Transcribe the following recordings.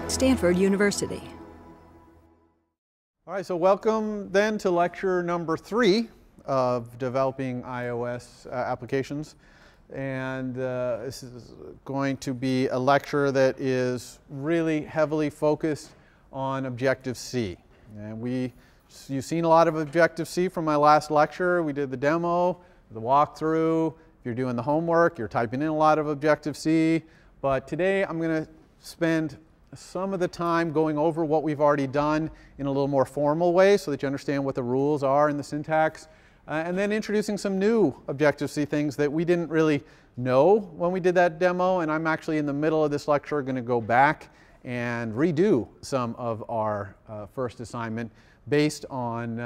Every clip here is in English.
Stanford University. All right, so welcome then to lecture number 3 of developing iOS applications. And this is going to be a lecture that is really heavily focused on Objective-C. And you've seen a lot of Objective-C from my last lecture. We did the demo, the walkthrough. If you're doing the homework, you're typing in a lot of Objective-C. But today I'm going to spend some of the time going over what we've already done in a little more formal way so that you understand what the rules are in the syntax. And then introducing some new Objective-C things that we didn't really know when we did that demo. And I'm actually in the middle of this lecture going to go back and redo some of our first assignment based on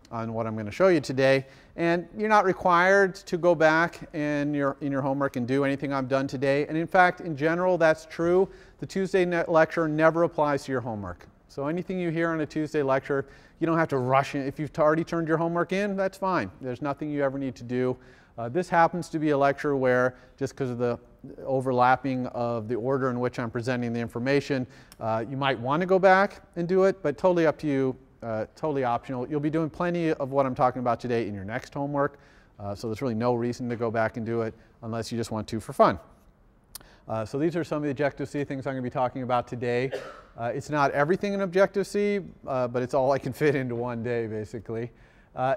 what I'm going to show you today. And you're not required to go back in your homework and do anything I've done today. And in fact, in general, that's true. The Tuesday lecture never applies to your homework. So anything you hear on a Tuesday lecture, you don't have to rush in. If you've already turned your homework in, that's fine. There's nothing you ever need to do. This happens to be a lecture where, just because of the overlapping of the order in which I'm presenting the information, you might want to go back and do it, but totally up to you, totally optional. You'll be doing plenty of what I'm talking about today in your next homework, so there's really no reason to go back and do it unless you just want to for fun. So these are some of the Objective-C things I'm going to be talking about today. It's not everything in Objective-C, but it's all I can fit into one day, basically.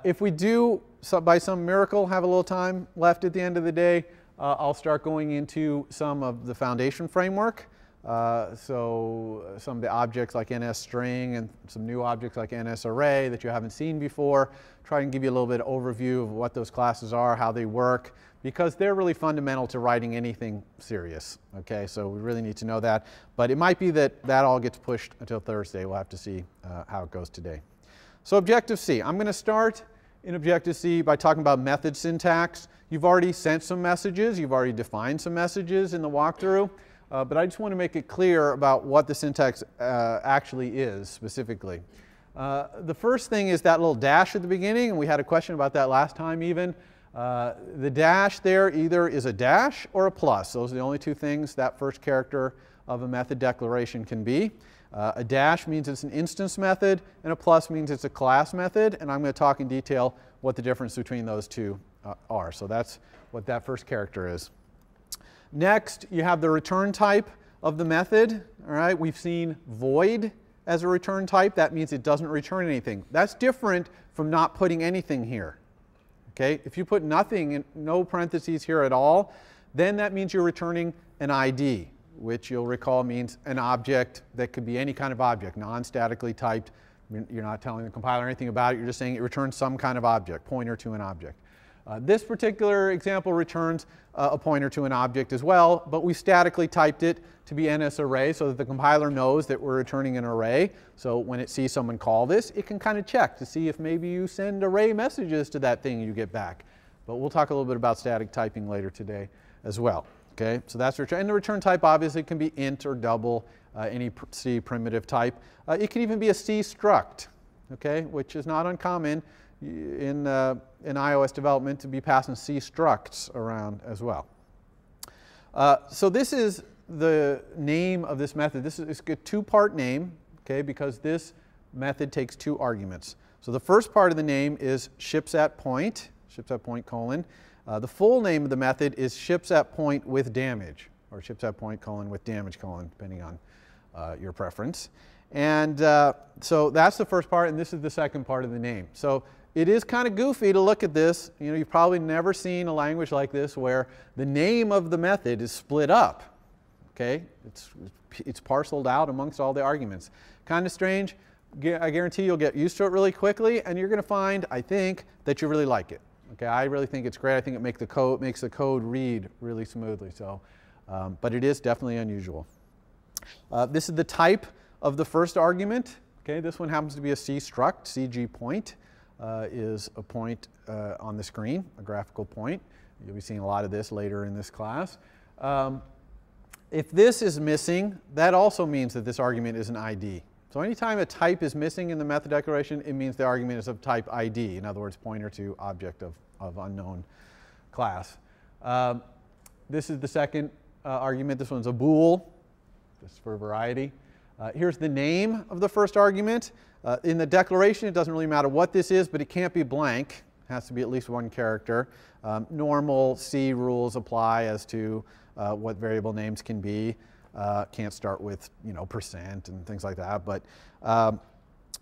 If we do, by some miracle, have a little time left at the end of the day, I'll start going into some of the foundation framework. So some of the objects like NSString and some new objects like NSArray that you haven't seen before. Try and give you a little bit of overview of what those classes are, how they work, because they're really fundamental to writing anything serious. Okay, so we really need to know that. But it might be that that all gets pushed until Thursday. We'll have to see how it goes today. So Objective-C. I'm going to start in Objective-C by talking about method syntax. You've already sent some messages. You've already defined some messages in the walkthrough. But I just want to make it clear about what the syntax actually is specifically. The first thing is that little dash at the beginning, and we had a question about that last time even. The dash there either is a dash or a plus. Those are the only two things that first character of a method declaration can be. A dash means it's an instance method, and a plus means it's a class method. And I'm going to talk in detail what the difference between those two are. So that's what that first character is. Next, you have the return type of the method. All right, we've seen void as a return type. That means it doesn't return anything. That's different from not putting anything here. Okay, if you put nothing in, no parentheses here at all, then that means you're returning an ID, which you'll recall means an object that could be any kind of object, non-statically typed. You're not telling the compiler anything about it. You're just saying it returns some kind of object, pointer to an object. This particular example returns a pointer to an object as well, but we statically typed it to be NSArray so that the compiler knows that we're returning an array. So when it sees someone call this, it can kind of check to see if maybe you send array messages to that thing you get back. But we'll talk a little bit about static typing later today as well. Okay, so that's return. And the return type obviously can be int or double, any C primitive type. It can even be a C struct, okay, which is not uncommon in iOS development to be passing C structs around as well. So this is the name of this method. This is a two-part name, okay, because this method takes 2 arguments. So the first part of the name is ships at point colon. The full name of the method is ships at point with damage, or ships at point colon with damage colon, depending on your preference. And so that's the first part, and this is the second part of the name. So it is kind of goofy to look at this. You know, you've probably never seen a language like this where the name of the method is split up. Okay, it's parceled out amongst all the arguments. Kind of strange. I guarantee you'll get used to it really quickly, and you're going to find, I think, that you really like it. Okay, I really think it's great. I think it makes the code read really smoothly. So, but it is definitely unusual. This is the type of the first argument. Okay, this one happens to be a C struct. CG point is a point on the screen, a graphical point. You'll be seeing a lot of this later in this class. If this is missing, that also means that this argument is an ID. So anytime a type is missing in the method declaration, it means the argument is of type ID. In other words, pointer to object of unknown class. This is the second argument. This one's a bool, just for variety. Here's the name of the first argument. In the declaration, it doesn't really matter what this is, but it can't be blank. It has to be at least one character. Normal C rules apply as to what variable names can be. Can't start with, percent and things like that. But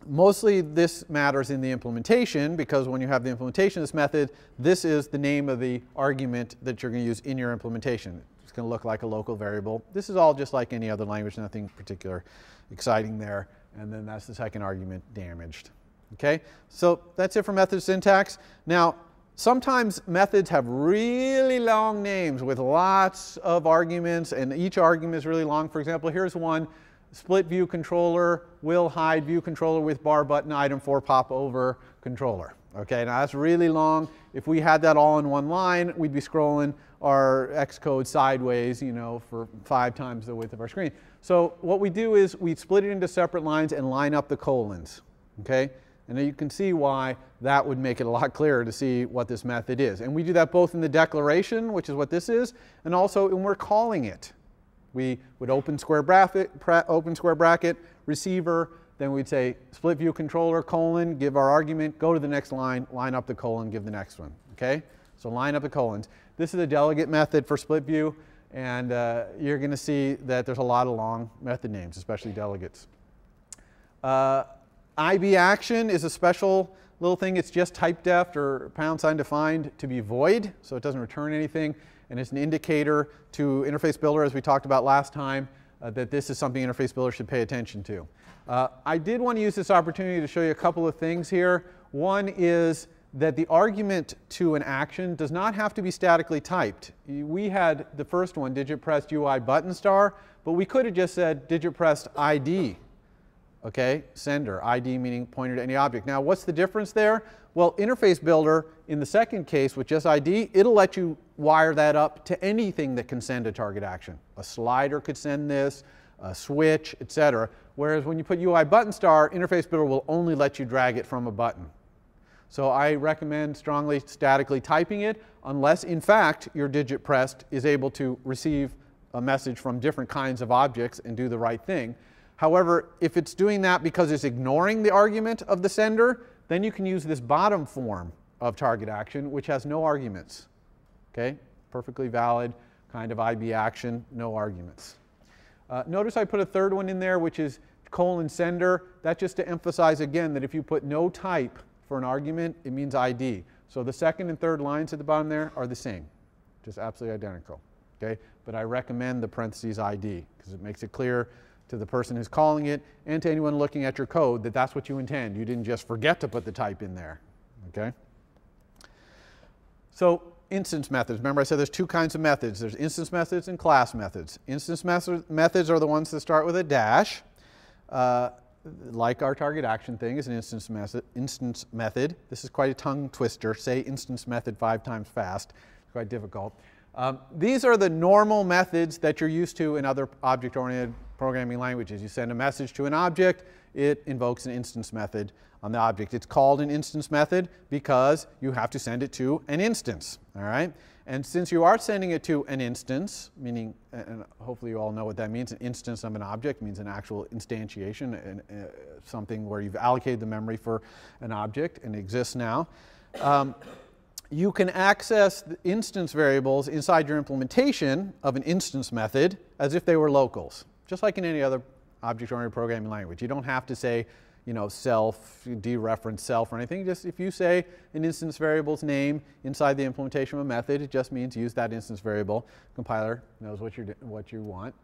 mostly this matters in the implementation, because when you have the implementation of this method, this is the name of the argument that you're going to use in your implementation. It's going to look like a local variable. This is all just like any other language, nothing particular exciting there. And then that's the second argument, damaged. Okay, so that's it for method syntax. Now, sometimes methods have really long names with lots of arguments, and each argument is really long. For example, here's one: split view controller will hide view controller with bar button item for pop over controller. Okay, now that's really long. If we had that all in one line, we'd be scrolling our Xcode sideways, for 5 times the width of our screen. So what we do is we split it into separate lines and line up the colons. Okay, and you can see why that would make it a lot clearer to see what this method is. And we do that both in the declaration, which is what this is, and also when we're calling it. We would open square bracket, receiver, then we'd say split view controller, colon, give our argument, go to the next line, line up the colon, give the next one. Okay? So line up the colons. This is a delegate method for split view, and you're going to see that there's a lot of long method names, especially delegates. IB action is a special little thing. It's just typedef or # defined to be void, so it doesn't return anything. And it's an indicator to Interface Builder, as we talked about last time, that this is something Interface Builder should pay attention to. I did want to use this opportunity to show you a couple of things here. One is that the argument to an action does not have to be statically typed. We had the first one, digit pressed UI button star, but we could have just said digit pressed ID. Okay, sender, ID meaning pointer to any object. Now, what's the difference there? Well, Interface Builder, in the second case with just ID, it'll let you wire that up to anything that can send a target action. A slider could send this, a switch, etc. Whereas when you put UI button star, Interface Builder will only let you drag it from a button. So I recommend strongly statically typing it, unless, in fact, your digit pressed is able to receive a message from different kinds of objects and do the right thing. However, if it's doing that because it's ignoring the argument of the sender, then you can use this bottom form of target action, which has no arguments. Okay? Perfectly valid kind of IB action, no arguments. Notice I put a third one in there, which is colon sender. That's just to emphasize again that if you put no type for an argument, it means ID. So the second and third lines at the bottom there are the same, just absolutely identical. Okay? But I recommend the parentheses ID because it makes it clear to the person who's calling it and to anyone looking at your code that that's what you intend. You didn't just forget to put the type in there. Okay? So instance methods. Remember I said there's 2 kinds of methods. There's instance methods and class methods. Instance methods are the ones that start with a dash. Like our target action thing is an instance method. This is quite a tongue twister. Say instance method 5 times fast. It's quite difficult. These are the normal methods that you're used to in other object-oriented programming languages. You send a message to an object, it invokes an instance method on the object. It's called an instance method because you have to send it to an instance. All right? And since you are sending it to an instance, meaning, and hopefully you all know what that means, an instance of an object means an actual instantiation, and something where you've allocated the memory for an object and it exists now. You can access the instance variables inside your implementation of an instance method as if they were locals, just like in any other object-oriented programming language. You don't have to say, self, dereference self or anything. Just if you say an instance variable's name inside the implementation of a method, it just means use that instance variable. Compiler knows what you want.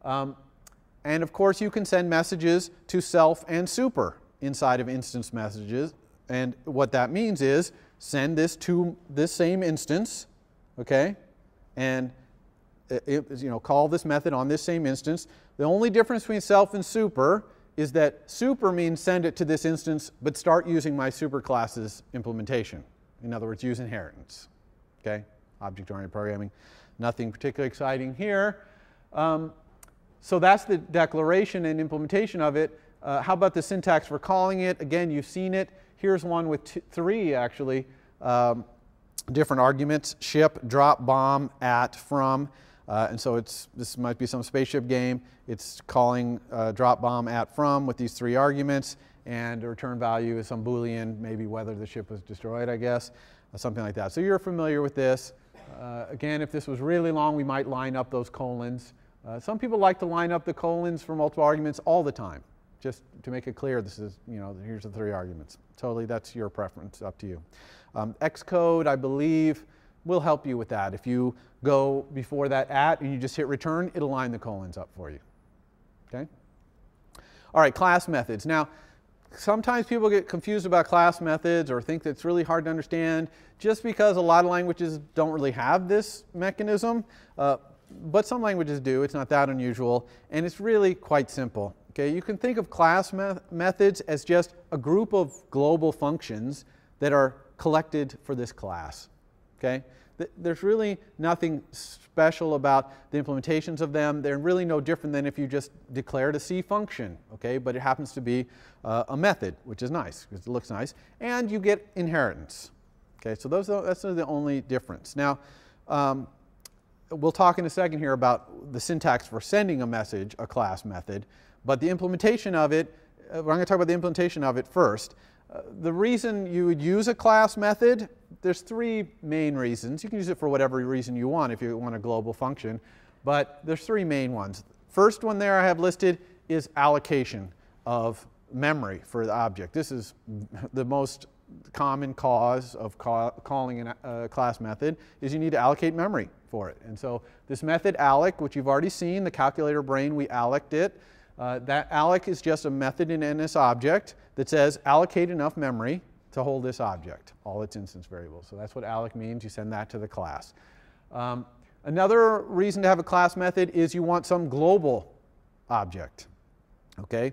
And of course, you can send messages to self and super inside of instance messages. And what that means is send this to this same instance, okay? And call this method on this same instance. The only difference between self and super is that super means send it to this instance, but start using my superclass's implementation. In other words, use inheritance. Okay? Object-oriented programming. Nothing particularly exciting here. So that's the declaration and implementation of it. How about the syntax for calling it? Again, you've seen it. Here's one with 3, actually, different arguments: ship, drop, bomb, at, from. And so this might be some spaceship game. It's calling drop bomb at from with these 3 arguments, and the return value is some Boolean, maybe whether the ship was destroyed, I guess, something like that. So you're familiar with this. Again, if this was really long, we might line up those colons. Some people like to line up the colons for multiple arguments all the time, just to make it clear this is, here's the 3 arguments. Totally, that's your preference, up to you. Xcode, I believe, will help you with that. If you go before that at and you just hit return, it'll line the colons up for you. Okay? All right, class methods. Now, sometimes people get confused about class methods or think that it's really hard to understand just because a lot of languages don't really have this mechanism. But some languages do. It's not that unusual. And it's really quite simple. Okay? You can think of class methods as just a group of global functions that are collected for this class. Okay? There's really nothing special about the implementations of them. They're really no different than if you just declared a C function. Okay? But it happens to be a method, which is nice because it looks nice. And you get inheritance. Okay? So that's the only difference. Now, we'll talk in a second here about the syntax for sending a message, a class method. But the implementation of it, I'm going to talk about the implementation of it first. The reason you would use a class method, there's 3 main reasons. You can use it for whatever reason you want if you want a global function. But there's 3 main ones. First one there I have listed is allocation of memory for the object. This is the most common cause of calling a class method is you need to allocate memory for it. And so this method alloc, which you've already seen, the calculator brain, we alloced it. That alloc is just a method in this object that says allocate enough memory to hold this object, all its instance variables. So that's what alloc means. You send that to the class. Another reason to have a class method is you want some global object. Okay?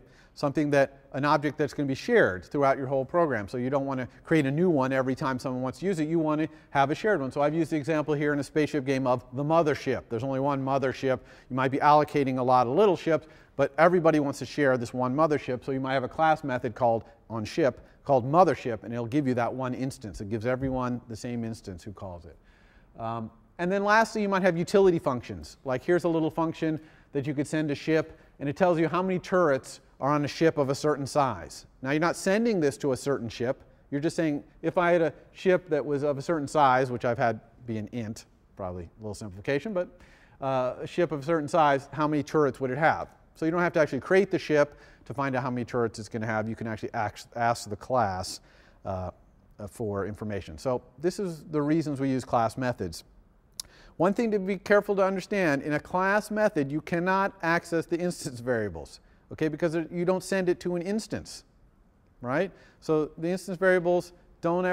An object that's going to be shared throughout your whole program. So you don't want to create a new one every time someone wants to use it. You want to have a shared one. So I've used the example here in a spaceship game of the mothership. There's only one mothership. You might be allocating a lot of little ships, but everybody wants to share this one mothership. So you might have a class method called mothership, and it'll give you that one instance. It gives everyone the same instance who calls it. And then lastly, you might have utility functions. Like here's a little function that you could send a ship, and it tells you how many turrets are on a ship of a certain size. Now you're not sending this to a certain ship. You're just saying if I had a ship that was of a certain size, which I've had be an int, probably a little simplification, but a ship of a certain size, how many turrets would it have? So you don't have to actually create the ship to find out how many turrets it's going to have. You can actually ask the class for information. So this is the reasons we use class methods. One thing to be careful to understand, in a class method, you cannot access the instance variables. Okay, because you don't send it to an instance, right? So the instance variables, don't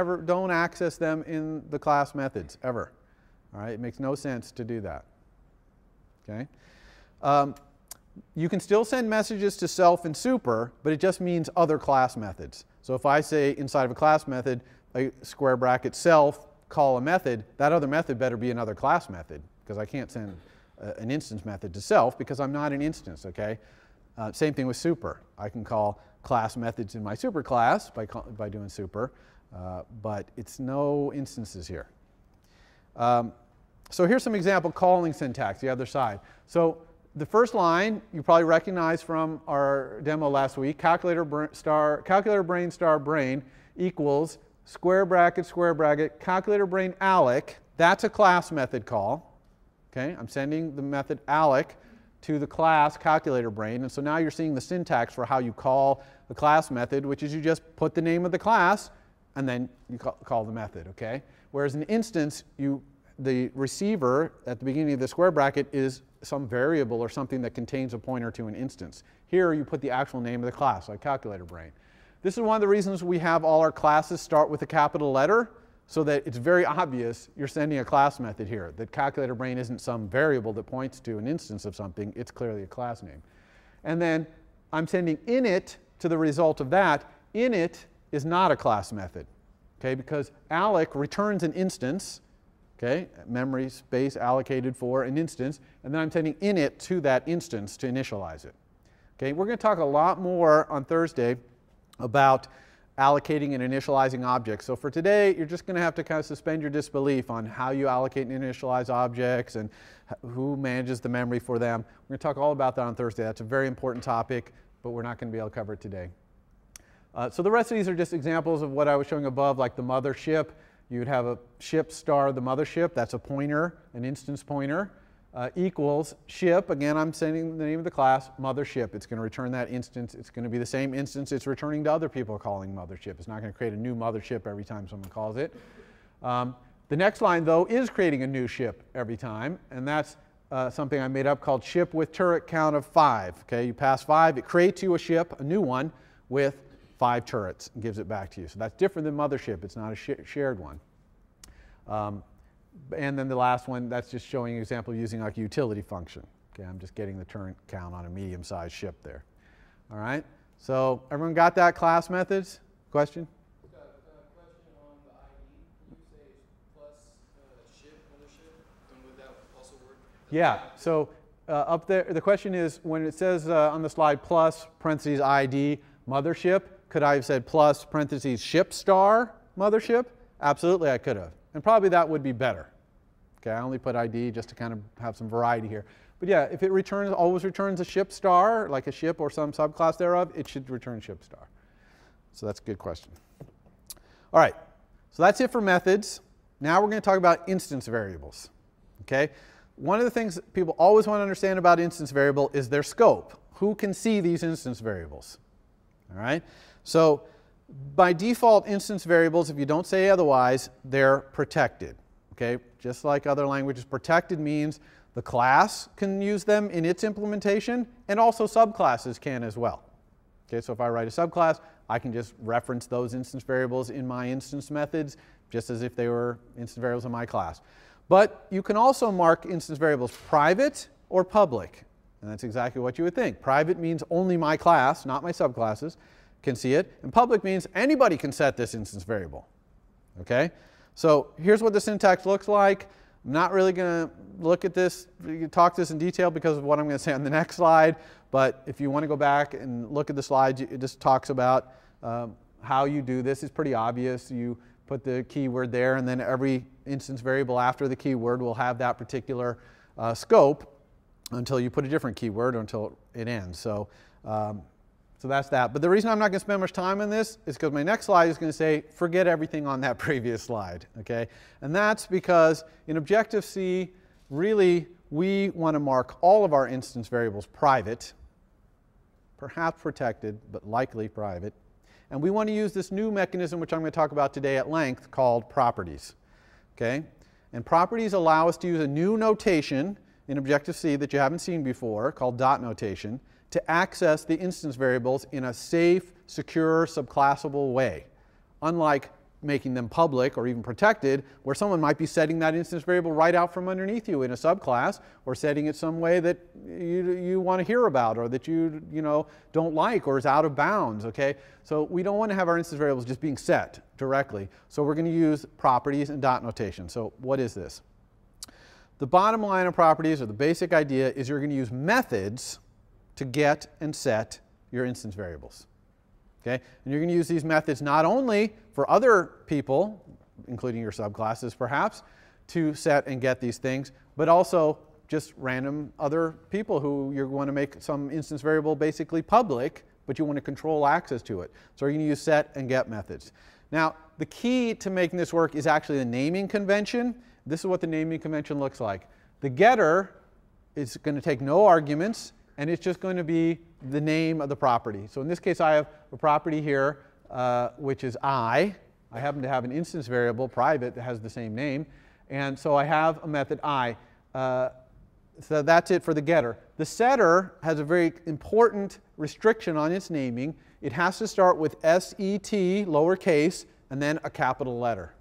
access them in the class methods, ever. All right, it makes no sense to do that. Okay? You can still send messages to self and super, but it just means other class methods. So if I say inside of a class method, a square bracket self, call a method, that other method better be another class method, because I can't send an instance method to self because I'm not an instance, okay? Same thing with super. I can call class methods in my super class by doing super, but it's no instances here. So here's some example calling syntax, the other side. So the first line you probably recognize from our demo last week, calculator brain star brain equals square bracket, calculator brain alloc. That's a class method call. Okay, I'm sending the method alloc to the class calculator brain. And so now you're seeing the syntax for how you call the class method, which is you just put the name of the class and then you call the method. Okay? Whereas in instance, the receiver at the beginning of the square bracket is some variable or something that contains a pointer to an instance. Here you put the actual name of the class, like calculator brain. This is one of the reasons we have all our classes start with a capital letter, so that it's very obvious you're sending a class method here. That calculator brain isn't some variable that points to an instance of something. It's clearly a class name. And then I'm sending init to the result of that. Init is not a class method, okay, because alloc returns an instance, okay, memory space allocated for an instance, and then I'm sending init to that instance to initialize it. Okay, we're going to talk a lot more on Thursday about allocating and initializing objects. So for today, you're just going to have to kind of suspend your disbelief on how you allocate and initialize objects and who manages the memory for them. We're going to talk all about that on Thursday. That's a very important topic, but we're not going to be able to cover it today. So the rest of these are just examples of what I was showing above, like the mothership. You'd have a ship star, the mothership. That's a pointer, an instance pointer. Equals ship, again I'm saying the name of the class, mothership. It's going to return that instance. It's going to be the same instance it's returning to other people calling mothership. It's not going to create a new mothership every time someone calls it. The next line, though, is creating a new ship every time, and that's something I made up called ship with turret count of 5. Okay, you pass 5, it creates you a ship, a new one, with 5 turrets and gives it back to you. So that's different than mothership. It's not a shared one. And then the last one, that's just showing an example using like a utility function. Okay, I'm just getting the turret count on a medium-sized ship there. All right, so everyone got that? Class methods? Question? Got a question on the ID. Can you say plus ship, mothership, and would that also work? Yeah, so up there, the question is, when it says on the slide plus parentheses ID mothership, could I have said plus parentheses ship star mothership? Absolutely, I could have. And probably that would be better. Okay, I only put ID just to kind of have some variety here. But yeah, if it returns, always returns a ship star, like a ship or some subclass thereof, it should return ship star. So that's a good question. All right, so that's it for methods. Now we're going to talk about instance variables. Okay, one of the things that people always want to understand about instance variable is their scope. Who can see these instance variables? All right, so by default, instance variables, if you don't say otherwise, they're protected. Okay? Just like other languages, protected means the class can use them in its implementation, and also subclasses can as well. Okay? So if I write a subclass, I can just reference those instance variables in my instance methods, just as if they were instance variables in my class. But you can also mark instance variables private or public, and that's exactly what you would think. Private means only my class, not my subclasses, can see it, and public means anybody can set this instance variable. Okay? So here's what the syntax looks like. I'm not really going to look at this, talk this in detail because of what I'm going to say on the next slide, but if you want to go back and look at the slides, it just talks about how you do this. It's pretty obvious. You put the keyword there, and then every instance variable after the keyword will have that particular scope until you put a different keyword or until it ends. So that's that. But the reason I'm not going to spend much time on this is because my next slide is going to say, forget everything on that previous slide. Okay? And that's because in Objective-C, really, we want to mark all of our instance variables private, perhaps protected, but likely private. And we want to use this new mechanism, which I'm going to talk about today at length, called properties. Okay? And properties allow us to use a new notation in Objective-C that you haven't seen before, called dot notation, to access the instance variables in a safe, secure, subclassable way. Unlike making them public or even protected, where someone might be setting that instance variable right out from underneath you in a subclass, or setting it some way that you want to hear about, or that you don't like, or is out of bounds. Okay? So we don't want to have our instance variables just being set directly. So we're going to use properties and dot notation. So what is this? The bottom line of properties, or the basic idea, is you're going to use methods to get and set your instance variables. Okay? And you're going to use these methods not only for other people, including your subclasses perhaps, to set and get these things, but also just random other people who you want to make some instance variable basically public, but you want to control access to it. So you're going to use set and get methods. Now, the key to making this work is actually the naming convention. This is what the naming convention looks like. The getter is going to take no arguments, and it's just going to be the name of the property. So in this case, I have a property here, which is I. I happen to have an instance variable, private, that has the same name. And so I have a method I. So that's it for the getter. The setter has a very important restriction on its naming. It has to start with S-E-T, lowercase, and then a capital letter.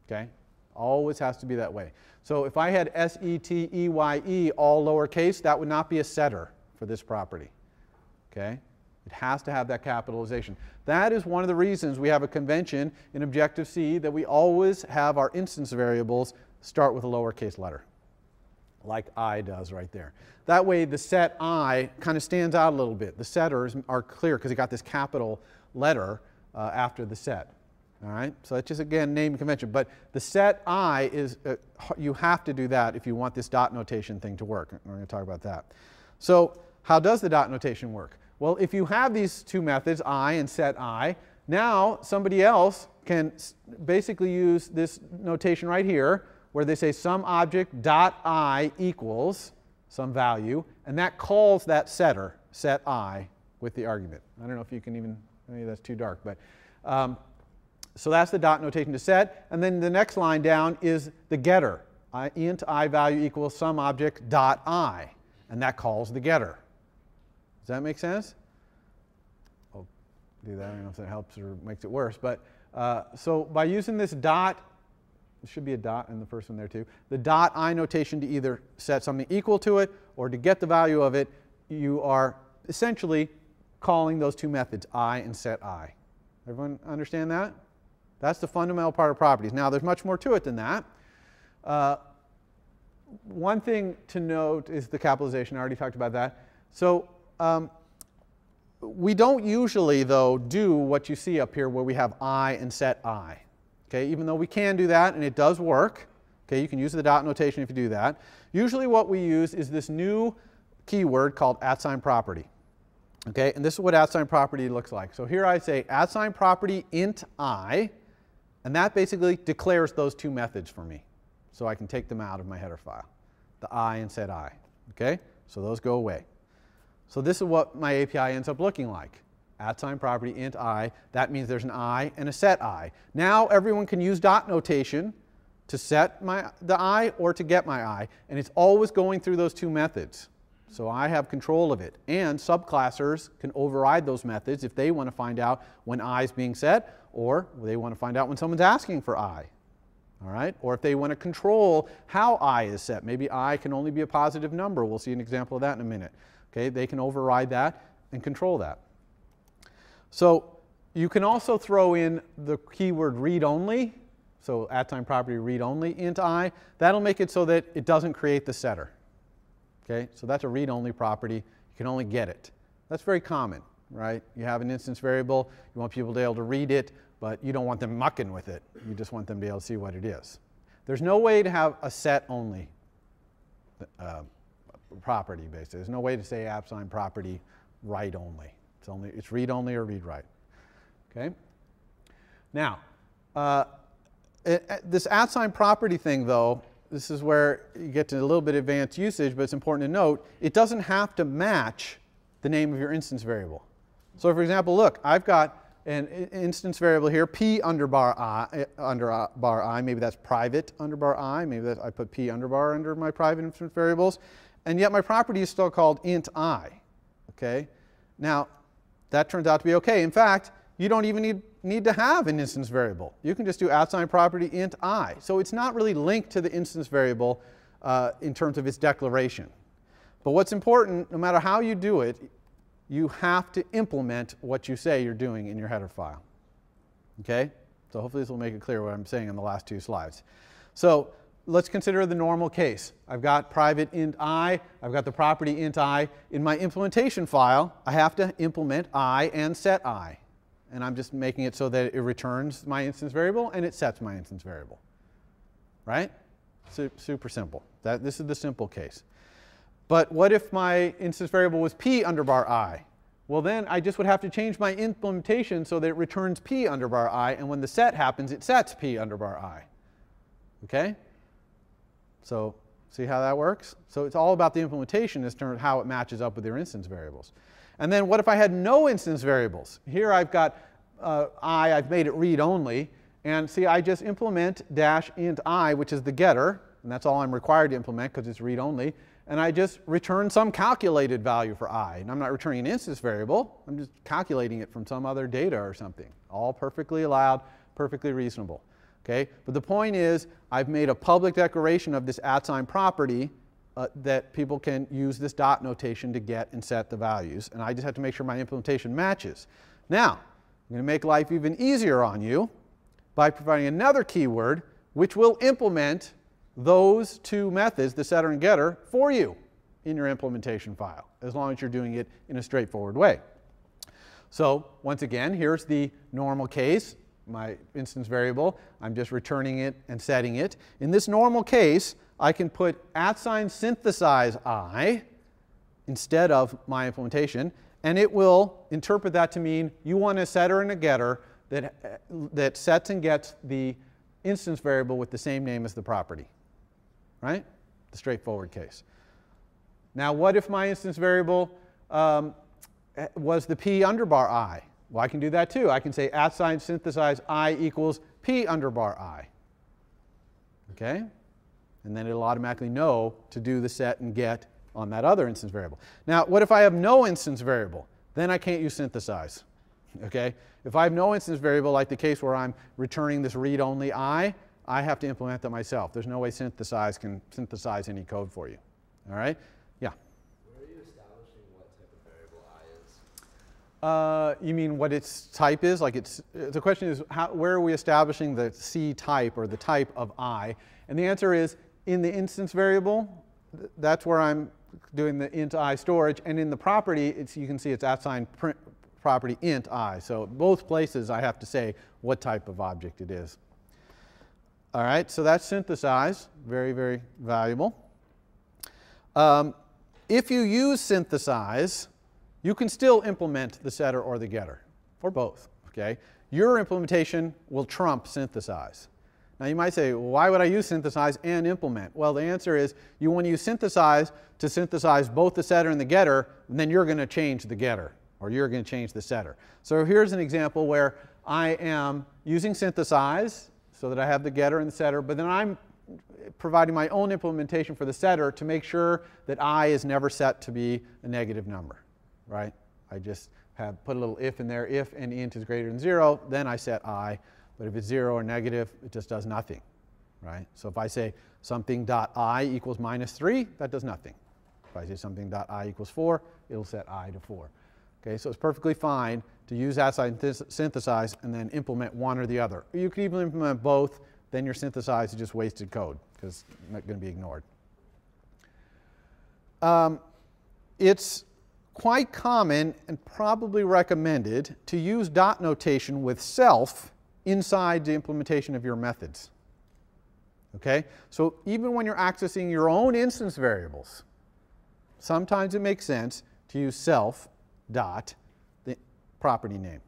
Okay? Always has to be that way. So if I had S-E-T-E-Y-E, all lowercase, that would not be a setter for this property. Okay? It has to have that capitalization. That is one of the reasons we have a convention in Objective-C that we always have our instance variables start with a lowercase letter, like I does right there. That way the set I kind of stands out a little bit. The setters are clear because it got this capital letter after the set. All right, so that's just, again, naming convention. But the set I is, you have to do that if you want this dot notation thing to work. We're going to talk about that. So how does the dot notation work? Well, if you have these two methods, I and set I, now somebody else can basically use this notation right here, where they say some object dot I equals some value, and that calls that setter, set I, with the argument. I don't know if you can even, maybe that's too dark, but so that's the dot notation to set. And then the next line down is the getter. Int I value equals some object dot I. And that calls the getter. Does that make sense? I'll do that. I don't know if that helps or makes it worse. But so by using this dot, there should be a dot in the first one there too, the dot I notation to either set something equal to it or to get the value of it, you are essentially calling those two methods, I and set I. Everyone understand that? That's the fundamental part of properties. Now, there's much more to it than that. One thing to note is the capitalization. I already talked about that. So we don't usually, though, do what you see up here where we have I and set I. Okay, even though we can do that, and it does work. Okay, you can use the dot notation if you do that. Usually what we use is this new keyword called @property. Okay, and this is what @property looks like. So here I say @property int I, and that basically declares those two methods for me. So I can take them out of my header file, the I and set I. Okay, so those go away. So this is what my API ends up looking like. @property int I, that means there's an I and a set I. Now everyone can use dot notation to set the I or to get my I, and it's always going through those two methods. So I have control of it. And subclassers can override those methods if they want to find out when I is being set, or they want to find out when someone's asking for I. All right? Or if they want to control how I is set. Maybe I can only be a positive number. We'll see an example of that in a minute. Okay? They can override that and control that. So you can also throw in the keyword read-only. So @property read-only int I. That'll make it so that it doesn't create the setter. Okay, so that's a read-only property. You can only get it. That's very common, right? You have an instance variable. You want people to be able to read it, but you don't want them mucking with it. You just want them to be able to see what it is. There's no way to have a set-only property, basically. There's no way to say @property write-only. It's read-only or read-write. Okay? Now, this @property thing, though, this is where you get to a little bit advanced usage, but it's important to note, it doesn't have to match the name of your instance variable. So for example, look, I've got an instance variable here, p underbar I, maybe that's private underbar I, maybe that I put p underbar under my private instance variables, and yet my property is still called int I. Okay? Now, that turns out to be okay. In fact, you don't even need to have an instance variable. You can just do @property int I. So it's not really linked to the instance variable in terms of its declaration. But what's important, no matter how you do it, you have to implement what you say you're doing in your header file. Okay? So hopefully this will make it clear what I'm saying in the last two slides. So let's consider the normal case. I've got private int I. I've got the property int I. In my implementation file, I have to implement I and set I. And I'm just making it so that it returns my instance variable and it sets my instance variable. Right? Super simple. This is the simple case. But what if my instance variable was p underbar I? Well, then I just would have to change my implementation so that it returns p underbar I, and when the set happens, it sets p underbar I. Okay? So see how that works? So it's all about the implementation as to how it matches up with your instance variables. And then what if I had no instance variables? Here I've got I've made it read-only. And see, I just implement -int I, which is the getter. And that's all I'm required to implement because it's read-only. And I just return some calculated value for I. And I'm not returning an instance variable. I'm just calculating it from some other data or something. All perfectly allowed, perfectly reasonable. Okay? But the point is, I've made a public declaration of this @property that people can use this dot notation to get and set the values. And I just have to make sure my implementation matches. Now, I'm going to make life even easier on you by providing another keyword which will implement those two methods, the setter and getter, for you in your implementation file, as long as you're doing it in a straightforward way. So once again, here's the normal case. My instance variable, I'm just returning it and setting it. In this normal case, I can put @synthesize I instead of my implementation, and it will interpret that to mean you want a setter and a getter that sets and gets the instance variable with the same name as the property, right? The straightforward case. Now, what if my instance variable was the p underbar I? Well, I can do that too. I can say @synthesize I equals p underbar I. Okay? And then it'll automatically know to do the set and get on that other instance variable. Now, what if I have no instance variable? Then I can't use synthesize. Okay? If I have no instance variable, like the case where I'm returning this read-only I have to implement that myself. There's no way synthesize can synthesize any code for you. All right? Yeah? Where are you establishing what type of variable I is? You mean what its type is? Like the question is, where are we establishing the C type or the type of I? And the answer is in the instance variable. That's where I'm doing the int I storage. And in the property, you can see it's @print property int I. So both places I have to say what type of object it is. All right, so that's synthesize. Very, very valuable. If you use synthesize, you can still implement the setter or the getter, or both. Okay? Your implementation will trump synthesize. Now you might say, well, why would I use synthesize and implement? Well, the answer is you want to use synthesize to synthesize both the setter and the getter, and then you're going to change the getter, or you're going to change the setter. So here's an example where I am using synthesize so that I have the getter and the setter, but then I'm providing my own implementation for the setter to make sure that I is never set to be a negative number, right? I just have put a little if in there. If and int is greater than 0, then I set I. But if it's 0 or negative, it just does nothing, right? So if I say something .I equals -3, that does nothing. If I say something .I equals 4, it'll set I to 4. Okay, so it's perfectly fine to use @synthesize and then implement one or the other. You could even implement both, then your synthesize is just wasted code because it's not going to be ignored. It's quite common and probably recommended to use dot notation with self inside the implementation of your methods. Okay? So even when you're accessing your own instance variables, sometimes it makes sense to use self dot the property name.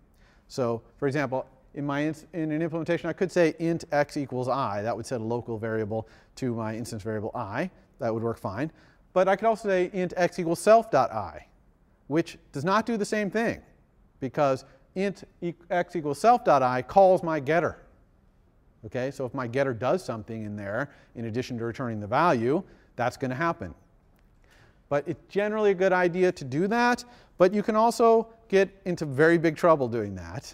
So for example, in an implementation, I could say int x equals I. That would set a local variable to my instance variable I. That would work fine. But I could also say int x equals self.I, which does not do the same thing because int x equals self.I calls my getter. Okay, so if my getter does something in there, in addition to returning the value, that's going to happen. But it's generally a good idea to do that, but you can also get into very big trouble doing that.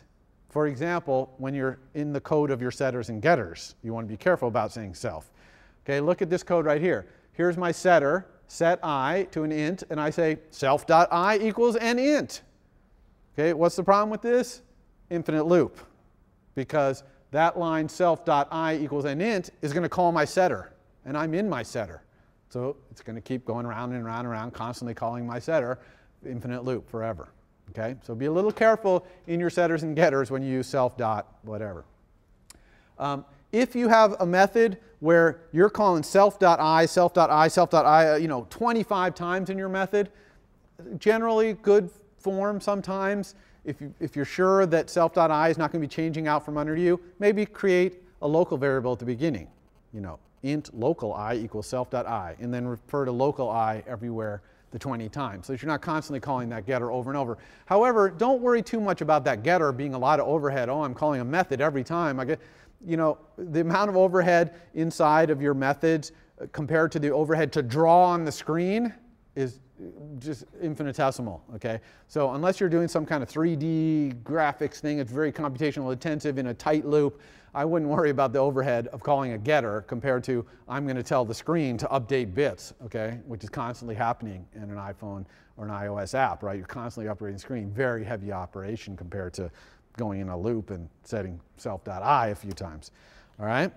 For example, when you're in the code of your setters and getters, you want to be careful about saying self. Okay, look at this code right here. Here's my setter, set I to an int, and I say self.I equals an int. Okay, what's the problem with this? Infinite loop. Because that line self.I equals an int is going to call my setter, and I'm in my setter. So it's going to keep going around and around and around, constantly calling my setter, infinite loop forever. Okay, so be a little careful in your setters and getters when you use self dot whatever. If you have a method where you're calling self.I, self.I, self.I, 25 times in your method, generally good form sometimes. If you're sure that self.I is not going to be changing out from under you, maybe create a local variable at the beginning. Int local I equals self.I, and then refer to local I everywhere the 20 times, so that you're not constantly calling that getter over and over. However, don't worry too much about that getter being a lot of overhead. Oh, I'm calling a method every time. The amount of overhead inside of your methods compared to the overhead to draw on the screen is just infinitesimal. Okay, so unless you're doing some kind of 3D graphics thing, it's very computational intensive in a tight loop, I wouldn't worry about the overhead of calling a getter compared to I'm going to tell the screen to update bits, okay, which is constantly happening in an iPhone or an iOS app, right? You're constantly updating the screen. Very heavy operation compared to going in a loop and setting self.I a few times. All right.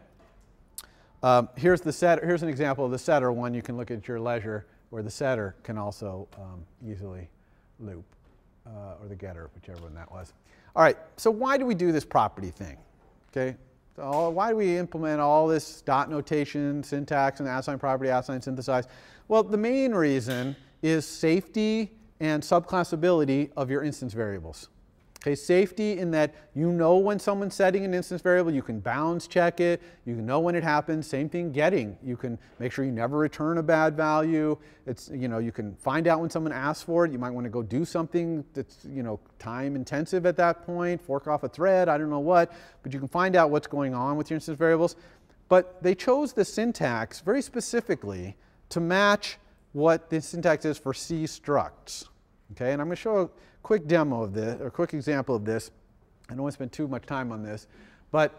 Here's an example of the setter one. You can look at your leisure where the setter can also easily loop. or the getter, whichever one that was. All right, so why do we do this property thing? Okay, so why do we implement all this dot notation, syntax, and @sign property, @sign synthesize? Well, the main reason is safety and subclassability of your instance variables. Okay, safety in that you know when someone's setting an instance variable, you can bounds check it, you can know when it happens. Same thing getting. You can make sure you never return a bad value. It's, you can find out when someone asks for it. You might want to go do something that's, time intensive at that point, fork off a thread, I don't know what, but you can find out what's going on with your instance variables. But they chose the syntax very specifically to match what the syntax is for C structs. Okay, and I'm going to show a quick demo of this, or a quick example of this. I don't want to spend too much time on this, but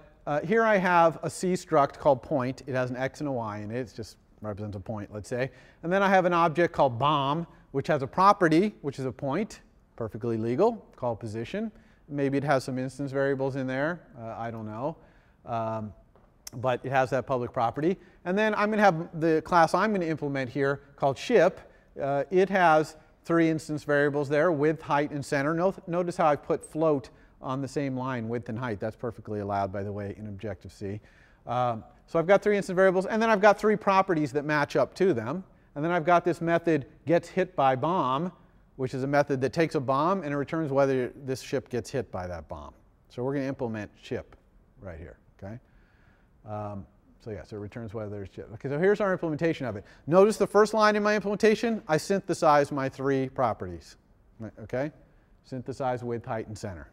here I have a C struct called point. It has an X and a Y in it. It just represents a point, let's say. And then I have an object called bomb, which has a property, which is a point, perfectly legal, called position. Maybe it has some instance variables in there. I don't know. But it has that public property. And then I'm going to have the class I'm going to implement here called ship. It has 3 instance variables there, width, height, and center. Notice how I put float on the same line, width and height. That's perfectly allowed, by the way, in Objective-C. So I've got 3 instance variables, and then I've got 3 properties that match up to them. And then I've got this method gets hit by bomb, which is a method that takes a bomb and it returns whether this ship gets hit by that bomb. So we're going to implement ship right here. Okay. So it returns whether there's ship. Okay, so here's our implementation of it. Notice the first line in my implementation, I synthesize my 3 properties. Okay, synthesize width, height, and center.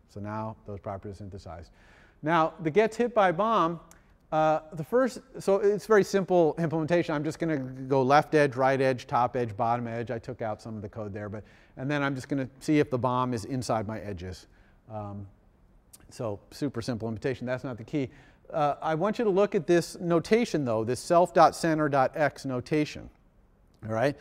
So now those properties are synthesized. Now the gets hit by bomb, so it's very simple implementation. I'm just going to go left edge, right edge, top edge, bottom edge. I took out some of the code there, and then I'm just going to see if the bomb is inside my edges. So super simple implementation. That's not the key. I want you to look at this notation, though, this self.center.x notation. All right?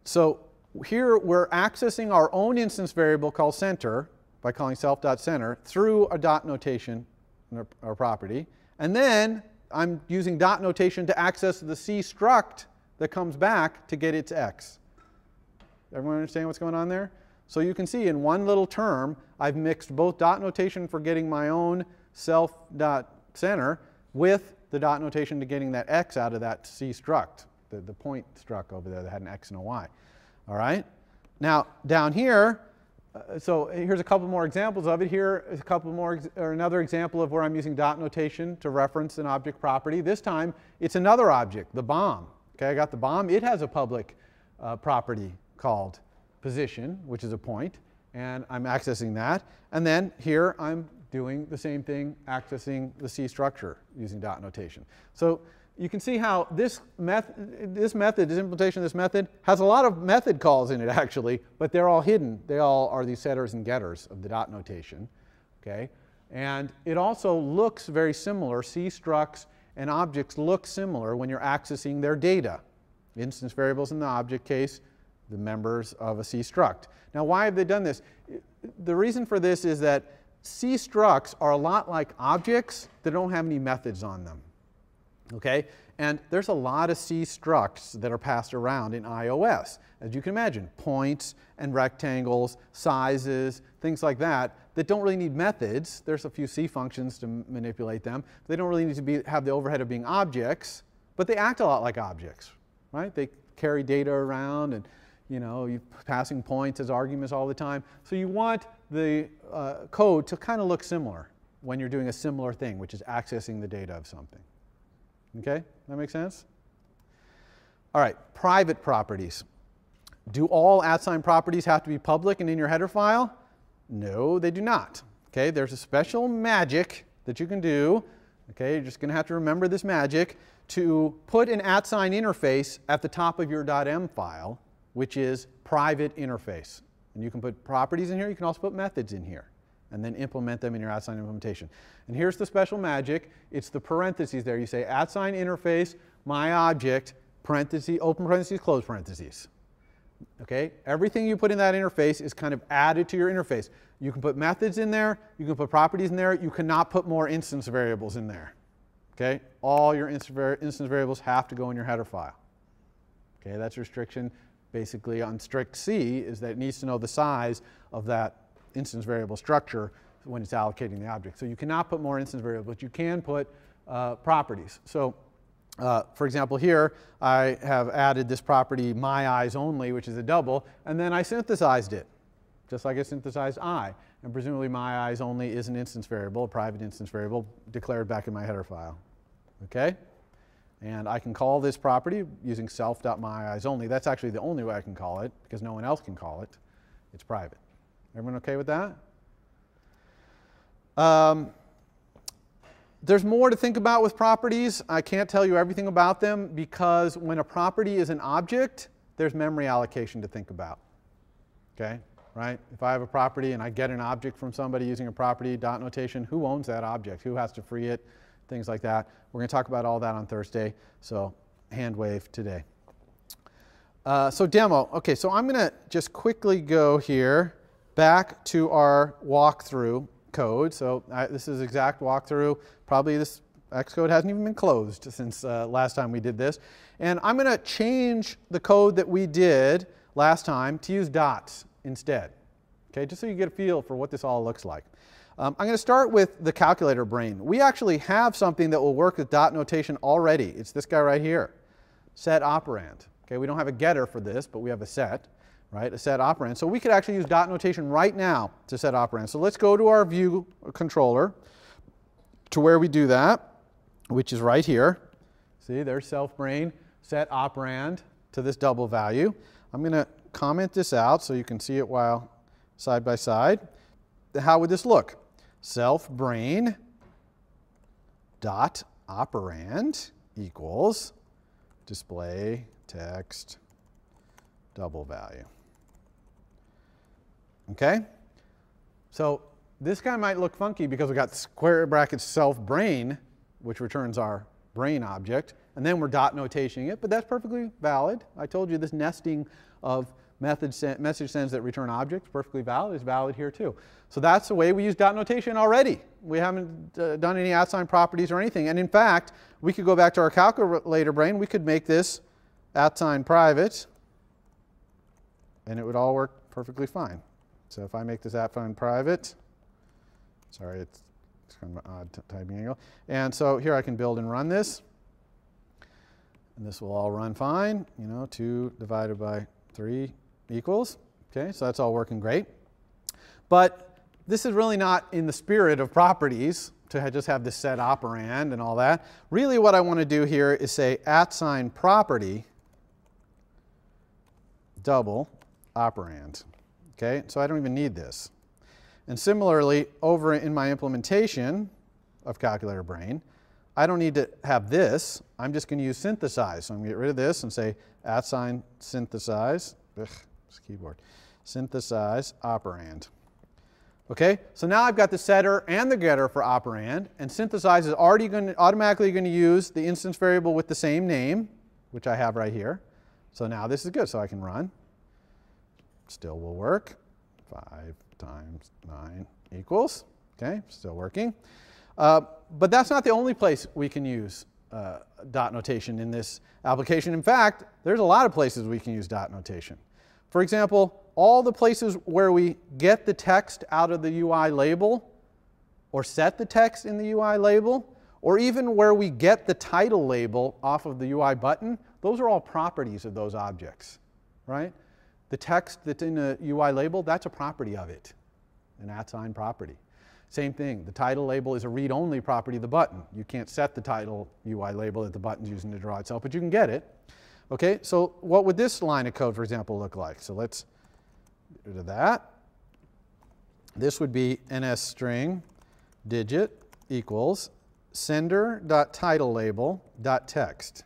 So here we're accessing our own instance variable called center by calling self.center through a dot notation or property. And then I'm using dot notation to access the C struct that comes back to get its x. Everyone understand what's going on there? So you can see in one little term, I've mixed both dot notation for getting my own self.center with the dot notation to getting that x out of that C struct, the point struct over there that had an x and a y. All right? Now, down here, so here's a couple more examples of it. Here is a couple more, or another example of where I'm using dot notation to reference an object property. This time, it's another object, the bomb. Okay, I got the bomb. It has a public property called position, which is a point, and I'm accessing that. And then here I'm doing the same thing, accessing the C structure using dot notation. So you can see how this implementation of this method has a lot of method calls in it, actually, but they're all hidden. They all are these setters and getters of the dot notation. Okay? And it also looks very similar. C structs and objects look similar when you're accessing their data. Instance variables in the object case, the members of a C struct. Now, why have they done this? The reason for this is that C structs are a lot like objects that don't have any methods on them. Okay? And there's a lot of C structs that are passed around in iOS. As you can imagine, points and rectangles, sizes, things like that, that don't really need methods. There's a few C functions to manipulate them. They don't really need to have the overhead of being objects, but they act a lot like objects, right? They carry data around, and you're passing points as arguments all the time. So you want the code to kind of look similar when you're doing a similar thing, which is accessing the data of something. Okay? That make sense? All right, private properties. Do all @sign properties have to be public and in your header file? No, they do not. Okay, there's a special magic that you can do. Okay, you're just going to have to remember this magic to put an @sign interface at the top of your .m file, which is private interface. And you can put properties in here. You can also put methods in here, and then implement them in your @sign implementation. And here's the special magic. It's the parentheses there. You say @sign interface, my object, parentheses, open parentheses, close parentheses. Okay? Everything you put in that interface is kind of added to your interface. You can put methods in there. You can put properties in there. You cannot put more instance variables in there. Okay? All your instance variables have to go in your header file. Okay? That's a restriction. basically on strict C is that it needs to know the size of that instance variable structure when it's allocating the object. So you cannot put more instance variables, but you can put properties. So for example, here I have added this property my eyes only, which is a double, and then I synthesized it, just like I synthesized I. And presumably my eyes only is an instance variable, a private instance variable declared back in my header file. Okay? And I can call this property using self.myeyesonly. That's actually the only way I can call it, because no one else can call it. It's private. Everyone okay with that? There's more to think about with properties. I can't tell you everything about them because when a property is an object, there's memory allocation to think about. Okay? Right? If I have a property and I get an object from somebody using a property dot notation, who owns that object? Who has to free it? Things like that. We're going to talk about all that on Thursday, so hand wave today. So demo. Okay, so I'm going to just quickly go here back to our walkthrough code. So this is exact walkthrough. Probably this Xcode hasn't even been closed since last time we did this. And I'm going to change the code that we did last time to use dots instead. Okay, just so you get a feel for what this all looks like. I'm going to start with the calculator brain. We actually have something that will work with dot notation already. It's this guy right here, set operand. Okay, we don't have a getter for this, but we have a set, right? A set operand. So we could actually use dot notation right now to set operand. So let's go to our view controller to where we do that, which is right here. See, there's self brain, set operand to this double value. I'm going to comment this out so you can see it while side by side. How would this look? Self brain dot operand equals display text double value. Okay? So this guy might look funky because we got square brackets self brain, which returns our brain object, and then we're dot notating it, but that's perfectly valid. I told you this nesting of message sends that return objects, perfectly valid, is valid here too. So that's the way we use dot notation already. We haven't done any @sign properties or anything. And in fact, we could go back to our calculator brain. We could make this @sign private, and it would all work perfectly fine. So if I make this @sign private, sorry, it's kind of an odd typing angle. And so here I can build and run this. And this will all run fine. You know, 2 divided by 3 equals. Okay, so that's all working great. But this is really not in the spirit of properties to just have this set operand and all that. Really what I want to do here is say @sign property double operand. Okay, so I don't even need this. And similarly, over in my implementation of calculator brain, I don't need to have this. I'm just going to use synthesize. So I'm going to get rid of this and say @sign synthesize. Ugh, this keyboard. Synthesize operand. Okay, so now I've got the setter and the getter for operand, and synthesize is already automatically going to use the instance variable with the same name, which I have right here. So now this is good, so I can run. Still will work. 5 times 9 equals. Okay, still working. But that's not the only place we can use dot notation in this application. In fact, there's a lot of places we can use dot notation. For example, all the places where we get the text out of the UI label, or set the text in the UI label, or even where we get the title label off of the UI button, those are all properties of those objects, right? The text that's in the UI label, that's a property of it, an @sign property. Same thing, the title label is a read-only property of the button. You can't set the title UI label that the button's using to draw itself, but you can get it. Okay, so what would this line of code, for example, look like? So let's get rid of that. This would be ns-string digit equals sender.titleLabel.text.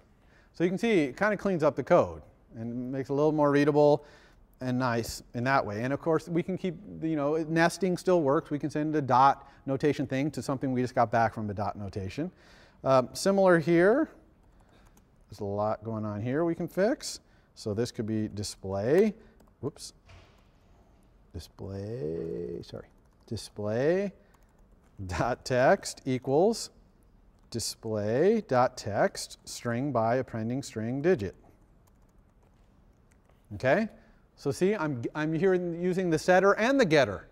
So you can see it kind of cleans up the code and makes it a little more readable and nice in that way. And of course, we can keep, you know, nesting still works. We can send a dot notation thing to something we just got back from the dot notation. Similar here. There's a lot going on here we can fix. So this could be display. Whoops. Display. Sorry. Display dot text equals display dot text string by appending string digit. Okay? So see, I'm here using the setter and the getter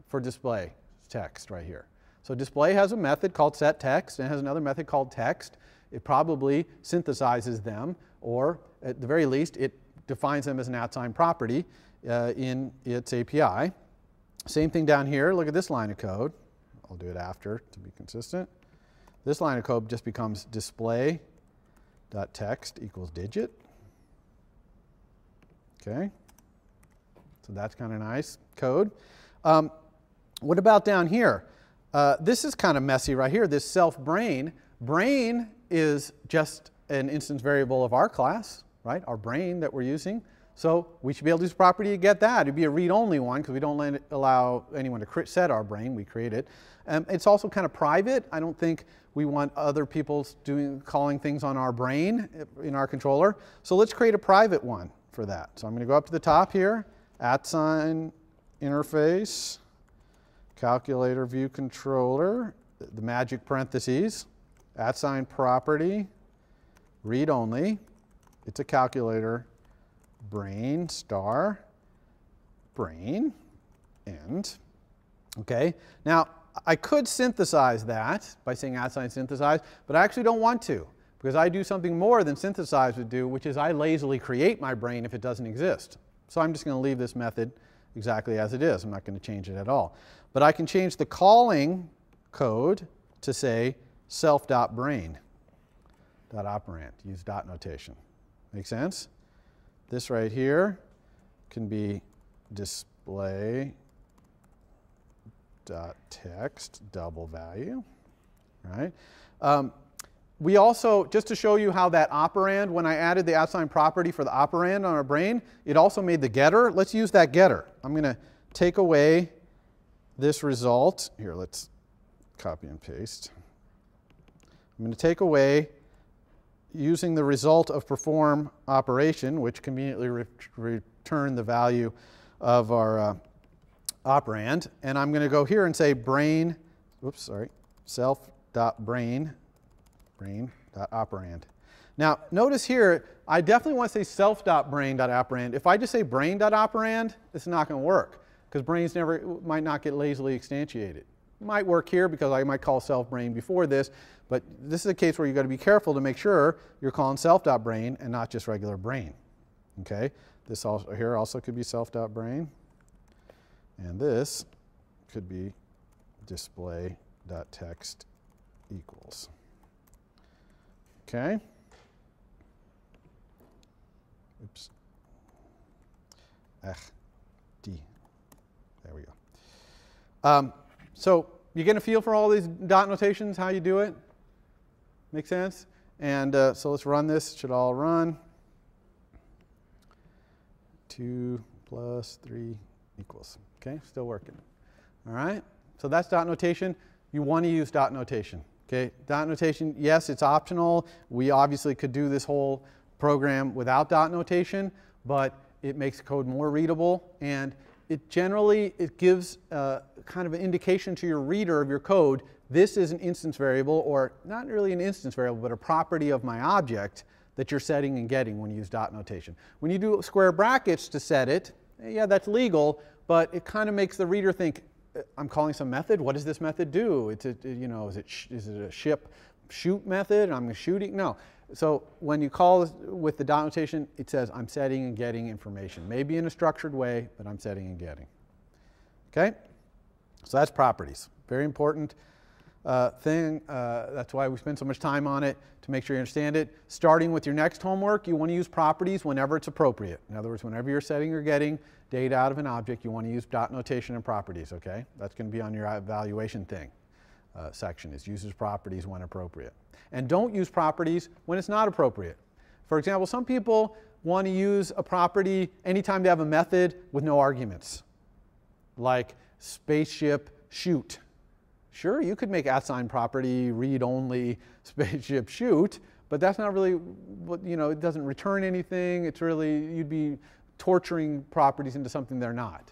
for display text right here. So display has a method called setText and has another method called text. It probably synthesizes them, or at the very least, it defines them as an @sign property in its API. Same thing down here. Look at this line of code. I'll do it after to be consistent. This line of code just becomes display.text equals digit. Okay? So that's kind of nice code. What about down here? This is kind of messy right here. This self-brain. Brain is just an instance variable of our class, right? Our brain that we're using. So we should be able to use property to get that. It'd be a read-only one because we don't allow anyone to set our brain. We create it. It's also kind of private. I don't think we want other people calling things on our brain in our controller. So let's create a private one for that. So I'm going to go up to the top here, @sign interface, calculator view controller, the magic parentheses, @sign property, read only. It's a calculator, brain star, brain, end. Okay. Now I could synthesize that by saying @sign synthesize, but I actually don't want to because I do something more than synthesize would do, which is I lazily create my brain if it doesn't exist. So I'm just going to leave this method exactly as it is. I'm not going to change it at all. But I can change the calling code to say self.brain.operand. Use dot notation. Make sense? This right here can be display.text double value. Right? We also, just to show you how that operand, when I added the @sign property for the operand on our brain, it also made the getter. Let's use that getter. I'm going to take away this result. Here, let's copy and paste. I'm going to take away using the result of perform operation, which conveniently return the value of our operand. And I'm going to go here and say brain, self.brain.operand. Now, notice here, I definitely want to say self.brain.operand. If I just say brain.operand, it's not going to work because brains might not get lazily instantiated. It might work here because I might call self-brain before this, but this is a case where you've got to be careful to make sure you're calling self.brain and not just regular brain. Okay? This here also could be self.brain, and this could be display.text equals. Okay? Oops. D. There we go. So you get a feel for all these dot notations, how you do it? Make sense? And so let's run this. It should all run. 2 plus 3 equals. Okay, still working. All right? So that's dot notation. You want to use dot notation. Okay, dot notation, yes, it's optional. We obviously could do this whole program without dot notation, but it makes code more readable, and it gives kind of an indication to your reader of your code. This is an instance variable, or not really an instance variable, but a property of my object that you're setting and getting when you use dot notation. When you do square brackets to set it, yeah, that's legal, but it kind of makes the reader think, I'm calling some method. What does this method do? Is it a shoot method? I'm shooting? No. So when you call with the dot notation, it says I'm setting and getting information. Maybe in a structured way, but I'm setting and getting. Okay? So that's properties. Very important thing. That's why we spend so much time on it, to make sure you understand it. Starting with your next homework, you want to use properties whenever it's appropriate. In other words, whenever you're setting or getting data out of an object, you want to use dot notation and properties. Okay? That's going to be on your evaluation thing section, is uses properties when appropriate. And don't use properties when it's not appropriate. For example, some people want to use a property anytime they have a method with no arguments, like spaceship shoot. Sure, you could make @sign property read only spaceship shoot, but that's not really what, it doesn't return anything. It's really, you'd be torturing properties into something they're not.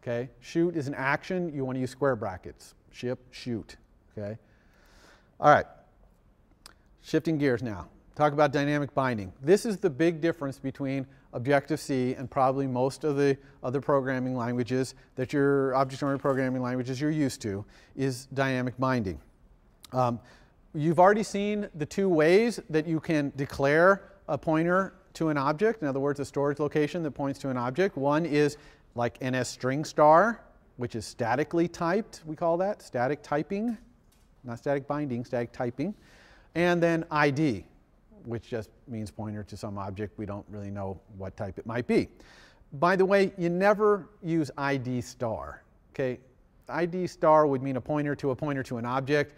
Okay? Shoot is an action. You want to use square brackets. Ship, shoot. Okay? All right. Shifting gears now. Talk about dynamic binding. This is the big difference between Objective-C and probably most of the other programming languages that your object-oriented programming languages you're used to is dynamic binding. You've already seen the two ways that you can declare a pointer to an object. In other words, a storage location that points to an object. One is like NSString*, which is statically typed, we call that, static typing. Not static binding, static typing. And then ID, which just means pointer to some object. We don't really know what type it might be. By the way, you never use ID star. Okay? ID star would mean a pointer to an object.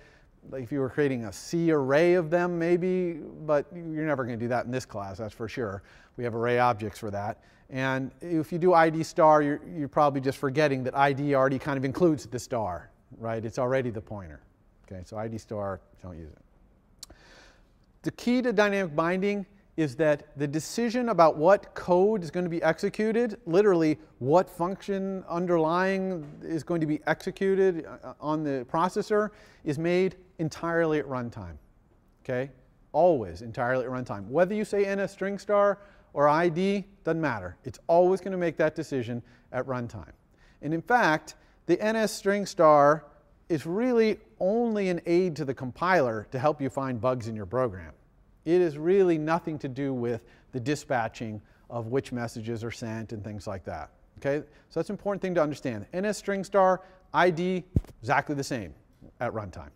Like if you were creating a C array of them, maybe, but you're never going to do that in this class, that's for sure. We have array objects for that. And if you do ID star, you're probably just forgetting that ID already kind of includes the star, right? It's already the pointer. Okay, so ID star, don't use it. The key to dynamic binding is that the decision about what code is going to be executed, literally what function underlying is going to be executed on the processor, is made entirely at runtime. Okay? Always entirely at runtime. Whether you say NSString* or ID, doesn't matter. It's always going to make that decision at runtime. And in fact, the NSString* is really only an aid to the compiler to help you find bugs in your program. It is really nothing to do with the dispatching of which messages are sent and things like that. Okay? So that's an important thing to understand. NSString*, ID, exactly the same at runtime.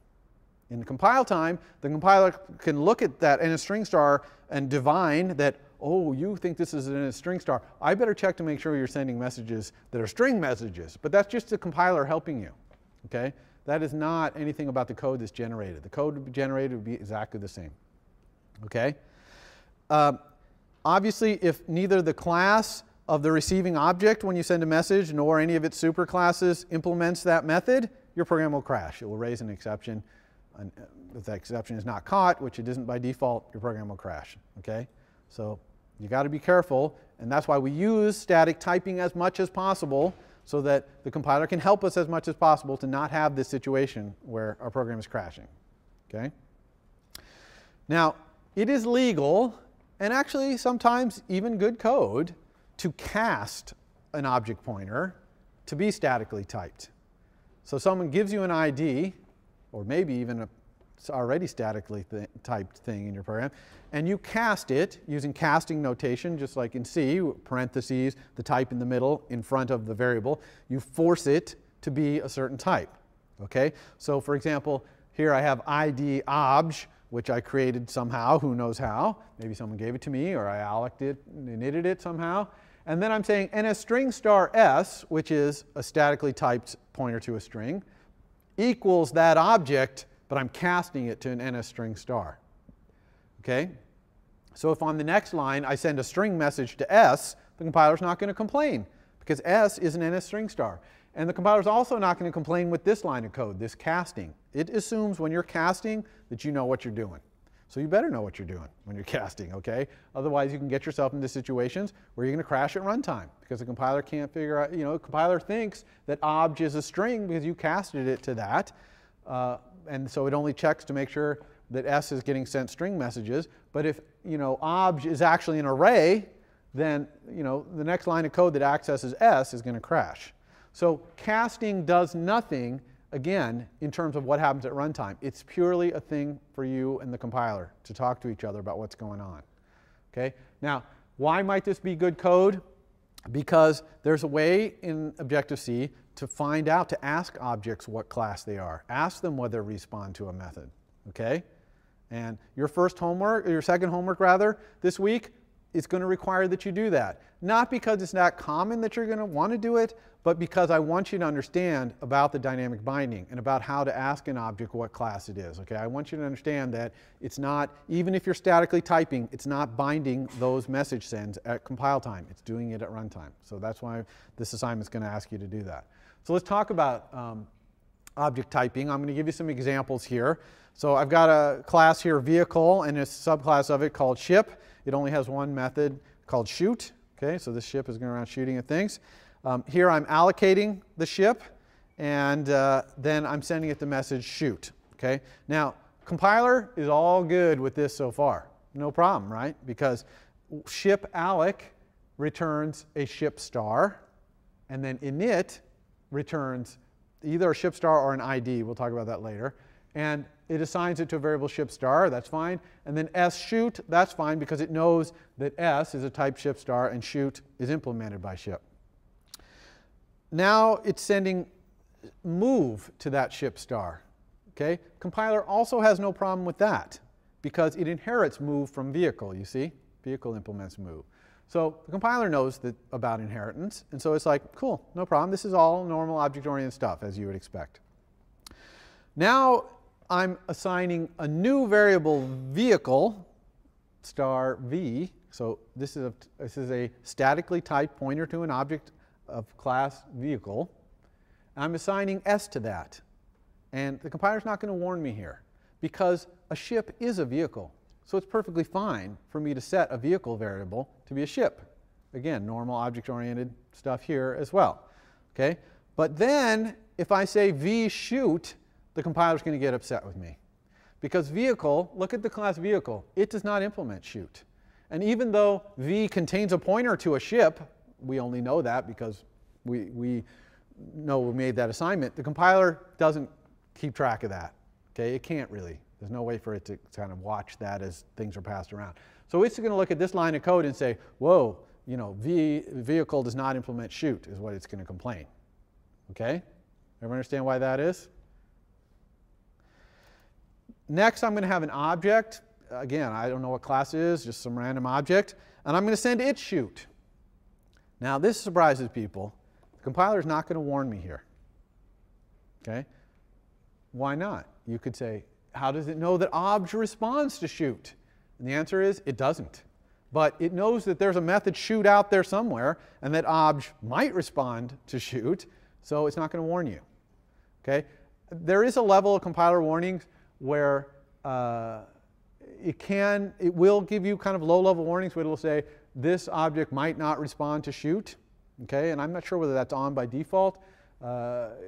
In the compile time, the compiler can look at that NSString* and divine that, oh, you think this is an NSString*. I better check to make sure you're sending messages that are string messages. But that's just the compiler helping you. Okay? That is not anything about the code that's generated. The code generated would be exactly the same. Okay? Obviously, if neither the class of the receiving object when you send a message nor any of its superclasses implements that method, your program will crash. It will raise an exception. And if that exception is not caught, which it isn't by default, your program will crash. Okay? So you got to be careful, and that's why we use static typing as much as possible so that the compiler can help us as much as possible to not have this situation where our program is crashing. Okay? Now, it is legal, and actually sometimes even good code, to cast an object pointer to be statically typed. So someone gives you an ID, or maybe even a already statically typed thing in your program, and you cast it using casting notation, just like in C, parentheses, the type in the middle in front of the variable. You force it to be a certain type. Okay? So for example, here I have ID obj, which I created somehow, who knows how. Maybe someone gave it to me, or I allocated it and initted it somehow. And then I'm saying NSString*s, which is a statically typed pointer to a string, equals that object, but I'm casting it to an NSString*. Okay? So if on the next line I send a string message to S, the compiler's not going to complain, because S is an NSString*. And the compiler's also not going to complain with this line of code, this casting. It assumes when you're casting that you know what you're doing. So you better know what you're doing when you're casting, okay? Otherwise, you can get yourself into situations where you're going to crash at runtime because the compiler can't figure out, the compiler thinks that obj is a string because you casted it to that. And so it only checks to make sure that S is getting sent string messages. But if, obj is actually an array, then, the next line of code that accesses S is going to crash. So casting does nothing, again, in terms of what happens at runtime. It's purely a thing for you and the compiler to talk to each other about what's going on. Okay? Now, why might this be good code? Because there's a way in Objective-C to find out, to ask objects what class they are. Ask them whether they respond to a method. Okay? And your first homework, or your second homework rather, this week, is going to require that you do that. Not because it's not common that you're going to want to do it, but because I want you to understand about the dynamic binding and about how to ask an object what class it is. Okay? I want you to understand that it's not, even if you're statically typing, it's not binding those message sends at compile time. It's doing it at runtime. So that's why this assignment is going to ask you to do that. So let's talk about object typing. I'm going to give you some examples here. So I've got a class here, vehicle, and a subclass of it called ship. It only has one method called shoot. Okay, so this ship is going around shooting at things. Here I'm allocating the ship, and then I'm sending it the message shoot. Okay, now compiler is all good with this so far. No problem, right? Because ship alloc returns a ship star, and then init returns either a ship star or an ID. We'll talk about that later. And it assigns it to a variable ship star. That's fine. And then shoot, that's fine because it knows that S is a type ship star and shoot is implemented by ship. Now it's sending move to that ship star. Okay? Compiler also has no problem with that because it inherits move from vehicle, you see? Vehicle implements move. So the compiler knows about inheritance, and so it's like, cool, no problem. This is all normal object-oriented stuff, as you would expect. Now I'm assigning a new variable vehicle, star v. So this is a statically typed pointer to an object of class vehicle. I'm assigning s to that. And the compiler's not going to warn me here because a ship is a vehicle. So it's perfectly fine for me to set a vehicle variable to be a ship. Again, normal object-oriented stuff here as well. Okay? But then if I say v shoot, the compiler's going to get upset with me. Because vehicle, look at the class vehicle. It does not implement shoot. And even though v contains a pointer to a ship, we only know that because we know we made that assignment. The compiler doesn't keep track of that. Okay? It can't really. There's no way for it to kind of watch that as things are passed around. So it's going to look at this line of code and say, whoa, you know, vehicle does not implement shoot is what it's going to complain. Okay? Everyone understand why that is? Next, I'm going to have an object. Again, I don't know what class it is, just some random object. And I'm going to send it shoot. Now, this surprises people. The compiler is not going to warn me here. Okay? Why not? You could say, how does it know that obj responds to shoot? And the answer is, it doesn't. But it knows that there's a method shoot out there somewhere, and that obj might respond to shoot, so it's not going to warn you. Okay? There is a level of compiler warnings where it will give you kind of low-level warnings where it will say, this object might not respond to shoot. Okay? And I'm not sure whether that's on by default.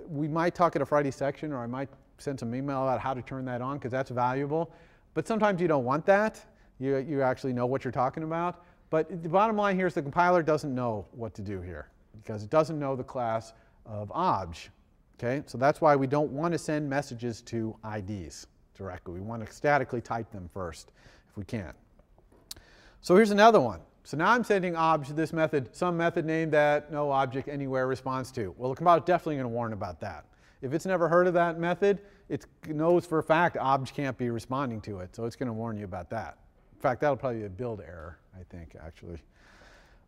We might talk at a Friday section, or I might send some email about how to turn that on because that's valuable. But sometimes you don't want that. You actually know what you're talking about. But the bottom line here is the compiler doesn't know what to do here because it doesn't know the class of obj. Okay? So that's why we don't want to send messages to IDs directly. We want to statically type them first if we can. So here's another one. So now I'm sending obj to this method, some method name that no object anywhere responds to. Well, the compiler is definitely going to warn about that. If it's never heard of that method, it knows for a fact obj can't be responding to it, so it's going to warn you about that. In fact, that'll probably be a build error, I think, actually.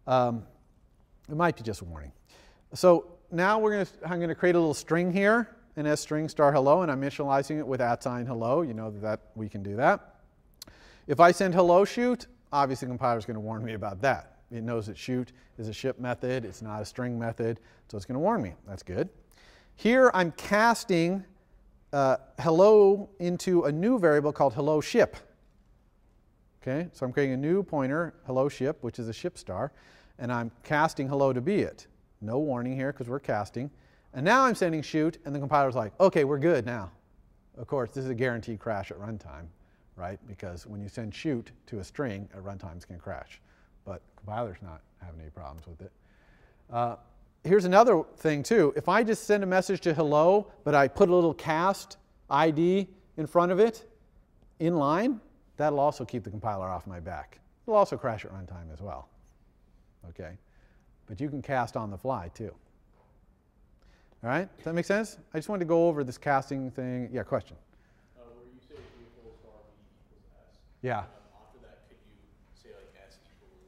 It might be just a warning. So now I'm going to create a little string here, an string star hello, and I'm initializing it with @hello. You know that we can do that. If I send hello shoot, obviously the compiler is going to warn me about that. It knows that shoot is a ship method. It's not a string method, so it's going to warn me. That's good. Here I'm casting hello into a new variable called hello ship. Okay, so I'm creating a new pointer, hello ship, which is a ship star, and I'm casting hello to be it. No warning here because we're casting. And now I'm sending shoot, and the compiler's like, okay, we're good now. Of course, this is a guaranteed crash at runtime, right? Because when you send shoot to a string at runtime, it's going to crash. But the compiler's not having any problems with it. Here's another thing too. If I just send a message to hello, but I put a little cast ID in front of it, in line, that'll also keep the compiler off my back. It'll also crash at runtime as well. Okay? But you can cast on the fly too. All right? Does that make sense? I just wanted to go over this casting thing. Yeah, question? Where you say vehicle star v equals s. Yeah. After that, could you say like s equals,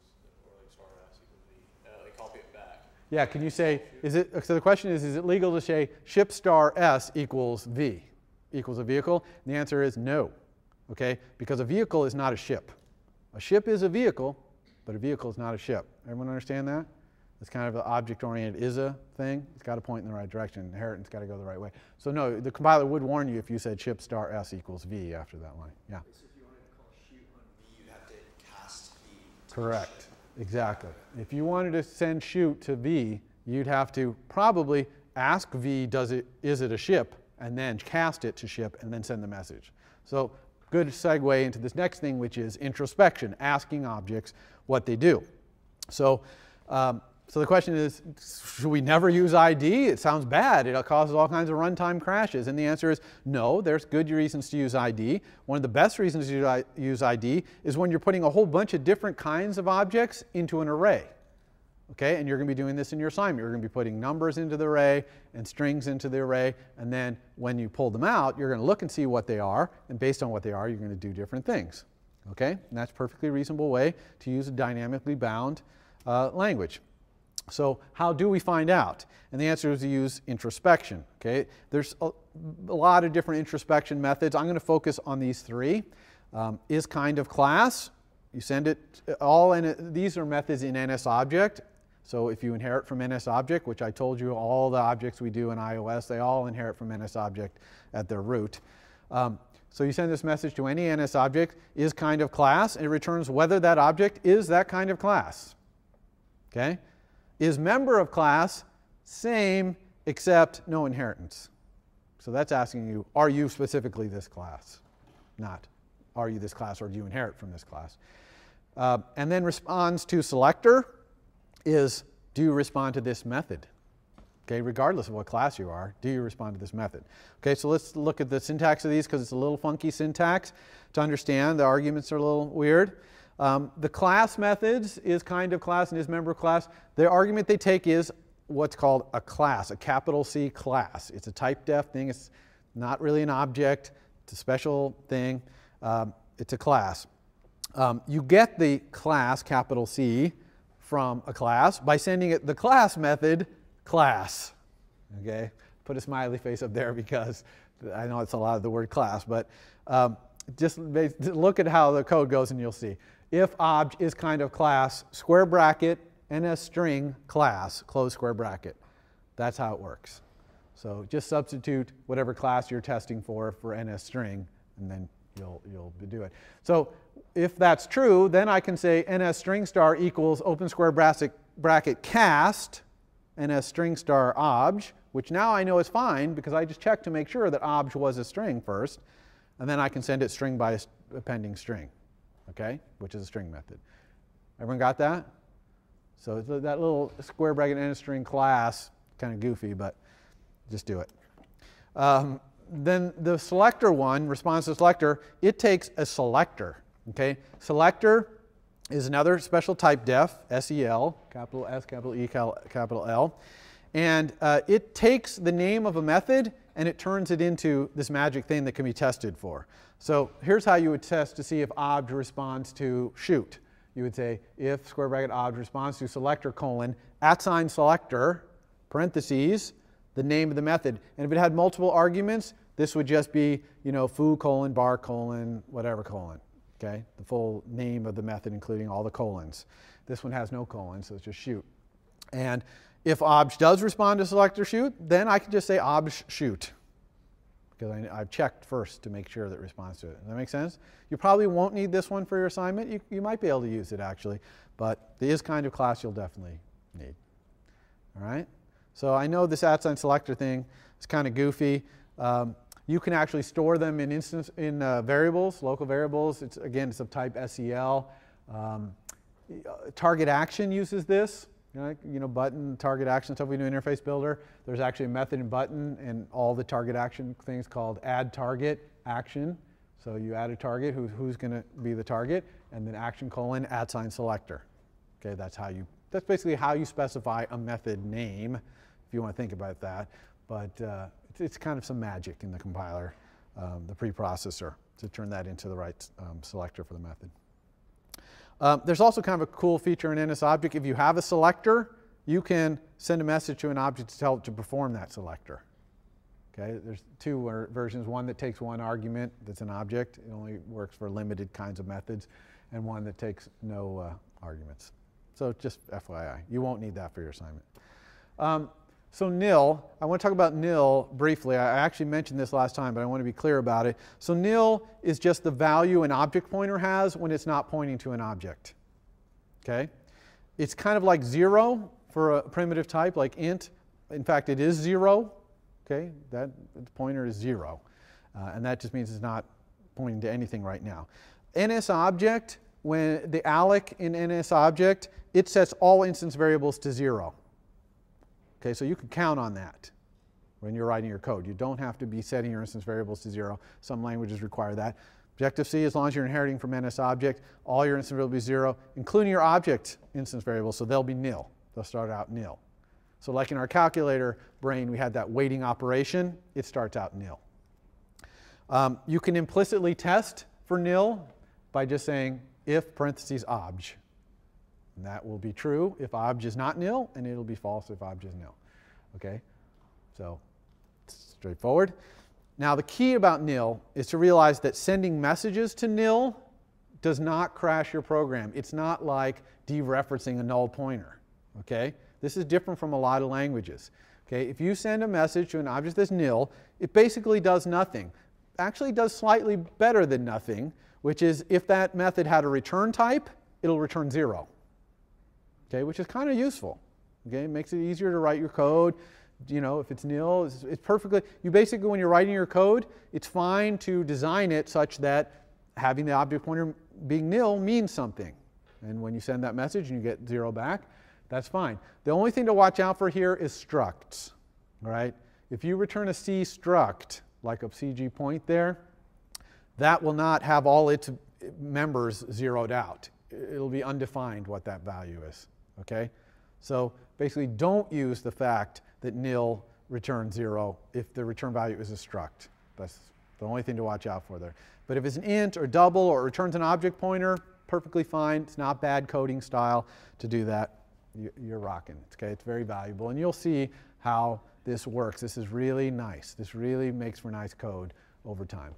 or like star s equals v? Like copy it back. Yeah, can you say, so the question is it legal to say ship star s equals v, equals a vehicle? And the answer is no, okay? Because a vehicle is not a ship. A ship is a vehicle, but a vehicle is not a ship. Everyone understand that? It's kind of an object-oriented is a thing. It's got to point in the right direction. Inheritance got to go the right way. So no, the compiler would warn you if you said ship star s equals v after that line. Yeah. So if you wanted to call shoot on v, you'd have to cast v. Correct. Exactly. If you wanted to send shoot to v, you'd have to probably ask v, is it a ship, and then cast it to ship, and then send the message. So good segue into this next thing, which is introspection, asking objects what they do. So So the question is, should we never use ID? It sounds bad. It causes all kinds of runtime crashes. And the answer is no, there's good reasons to use ID. One of the best reasons to use ID is when you're putting a whole bunch of different kinds of objects into an array. Okay, and you're going to be doing this in your assignment. You're going to be putting numbers into the array and strings into the array. And then when you pull them out, you're going to look and see what they are. And based on what they are, you're going to do different things. Okay, and that's a perfectly reasonable way to use a dynamically bound language. So how do we find out? And the answer is to use introspection. Okay? There's a lot of different introspection methods. I'm going to focus on these three. Is kind of class. You send it all in. These are methods in NSObject. So if you inherit from NSObject, which I told you all the objects we do in iOS, they all inherit from NSObject at their root. So you send this message to any NSObject, is kind of class, and it returns whether that object is that kind of class. Okay? Is member of class, same, except no inheritance. So that's asking you, are you specifically this class? Not, are you this class or do you inherit from this class? And then responds to selector is, do you respond to this method? Okay, regardless of what class you are, do you respond to this method? Okay, so let's look at the syntax of these because it's a little funky syntax to understand. The arguments are a little weird. The class methods is kind of class and is member of class. The argument they take is what's called a class, a capital C class. It's a type def thing. It's not really an object. It's a special thing. It's a class. You get the class, capital C, from a class by sending it the class method class. Okay? Put a smiley face up there because I know it's a lot of the word class, but just look at how the code goes and you'll see. If obj is kind of class, square bracket, NSString class, close square bracket. That's how it works. So just substitute whatever class you're testing for NSString, and then you'll do it. So if that's true, then I can say NSString star equals open square bracket cast NSString star obj, which now I know is fine because I just checked to make sure that obj was a string first, and then I can send it string by appending string. Okay, which is a string method. Everyone got that? So that little square bracket NSString class, kind of goofy, but just do it. Then the selector one, response to selector, it takes a selector. Okay, selector is another special type def, SEL, capital S, capital E, capital L, and it takes the name of a method and it turns it into this magic thing that can be tested for. So here's how you would test to see if obj responds to shoot. You would say if square bracket obj responds to selector colon @ selector parentheses the name of the method. And if it had multiple arguments, this would just be, you know, foo colon bar colon whatever colon. Okay, the full name of the method including all the colons. This one has no colons, so it's just shoot. And if obj does respond to selector shoot, then I can just say obj shoot, because I've checked first to make sure that it responds to it. Does that make sense? You probably won't need this one for your assignment. You might be able to use it actually, but the is kind of class you'll definitely need. All right? So I know this @ selector thing is kind of goofy. You can actually store them in variables, local variables. Again, it's of type SEL. Target action uses this. You know, button, target action stuff we do in Interface Builder. There's actually a method in button and all the target action things called add target action. So you add a target, who's going to be the target, and then action colon @ selector. Okay, that's basically how you specify a method name, if you want to think about that. But it's kind of some magic in the compiler, the preprocessor, to turn that into the right selector for the method. There's also kind of a cool feature in NSObject. If you have a selector, you can send a message to an object to tell it to perform that selector. Okay, there's two versions, one that takes one argument that's an object. It only works for limited kinds of methods, and one that takes no arguments. So just FYI, you won't need that for your assignment. So nil, I want to talk about nil briefly. I actually mentioned this last time, but I want to be clear about it. So nil is just the value an object pointer has when it's not pointing to an object. Okay? It's kind of like 0 for a primitive type, like int. In fact, it is 0. Okay? That pointer is 0. And that just means it's not pointing to anything right now. NSObject when the alloc in NSObject, it sets all instance variables to 0. Okay, so you can count on that when you're writing your code. You don't have to be setting your instance variables to 0. Some languages require that. Objective-C, as long as you're inheriting from NSObject, all your instance variables will be 0, including your object instance variables, so they'll be nil. They'll start out nil. So like in our calculator brain, we had that weighting operation. It starts out nil. You can implicitly test for nil by just saying if parentheses obj. And that will be true if obj is not nil, and it'll be false if obj is nil. Okay? So it's straightforward. Now the key about nil is to realize that sending messages to nil does not crash your program. It's not like dereferencing a null pointer. Okay? This is different from a lot of languages. Okay? If you send a message to an object that's nil, it basically does nothing. Actually does slightly better than nothing, which is if that method had a return type, it'll return 0. Okay? Which is kind of useful. Okay? It makes it easier to write your code. You know, if it's nil, it's perfectly, you basically, when you're writing your code, it's fine to design it such that having the object pointer being nil means something. And when you send that message and you get 0 back, that's fine. The only thing to watch out for here is structs. All right? If you return a C struct, like a CG point there, that will not have all its members zeroed out. It'll be undefined what that value is. Okay? So basically, don't use the fact that nil returns 0 if the return value is a struct. That's the only thing to watch out for there. But if it's an int or double or returns an object pointer, perfectly fine. It's not bad coding style to do that. You're rocking. Okay? It's very valuable. And you'll see how this works. This is really nice. This really makes for nice code over time.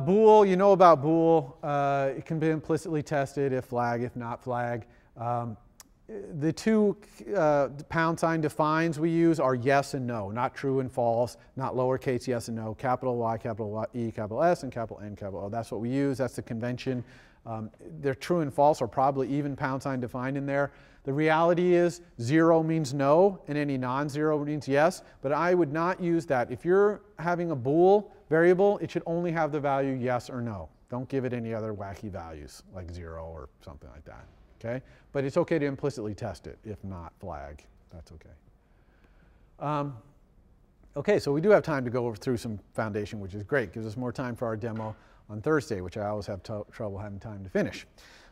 Bool, you know about bool. It can be implicitly tested if flag, if not flag. The two # defines we use are yes and no, not true and false, not lowercase yes and no, capital Y, capital E, capital S, and capital N, capital O. That's what we use. That's the convention. They're true and false, or probably even # defined in there. The reality is 0 means no, and any non-zero means yes, but I would not use that. If you're having a bool variable, it should only have the value yes or no. Don't give it any other wacky values, like 0 or something like that. Okay? But it's okay to implicitly test it, if not flag. That's okay. Okay, so we do have time to go through some foundation, which is great. Gives us more time for our demo on Thursday, which I always have trouble having time to finish.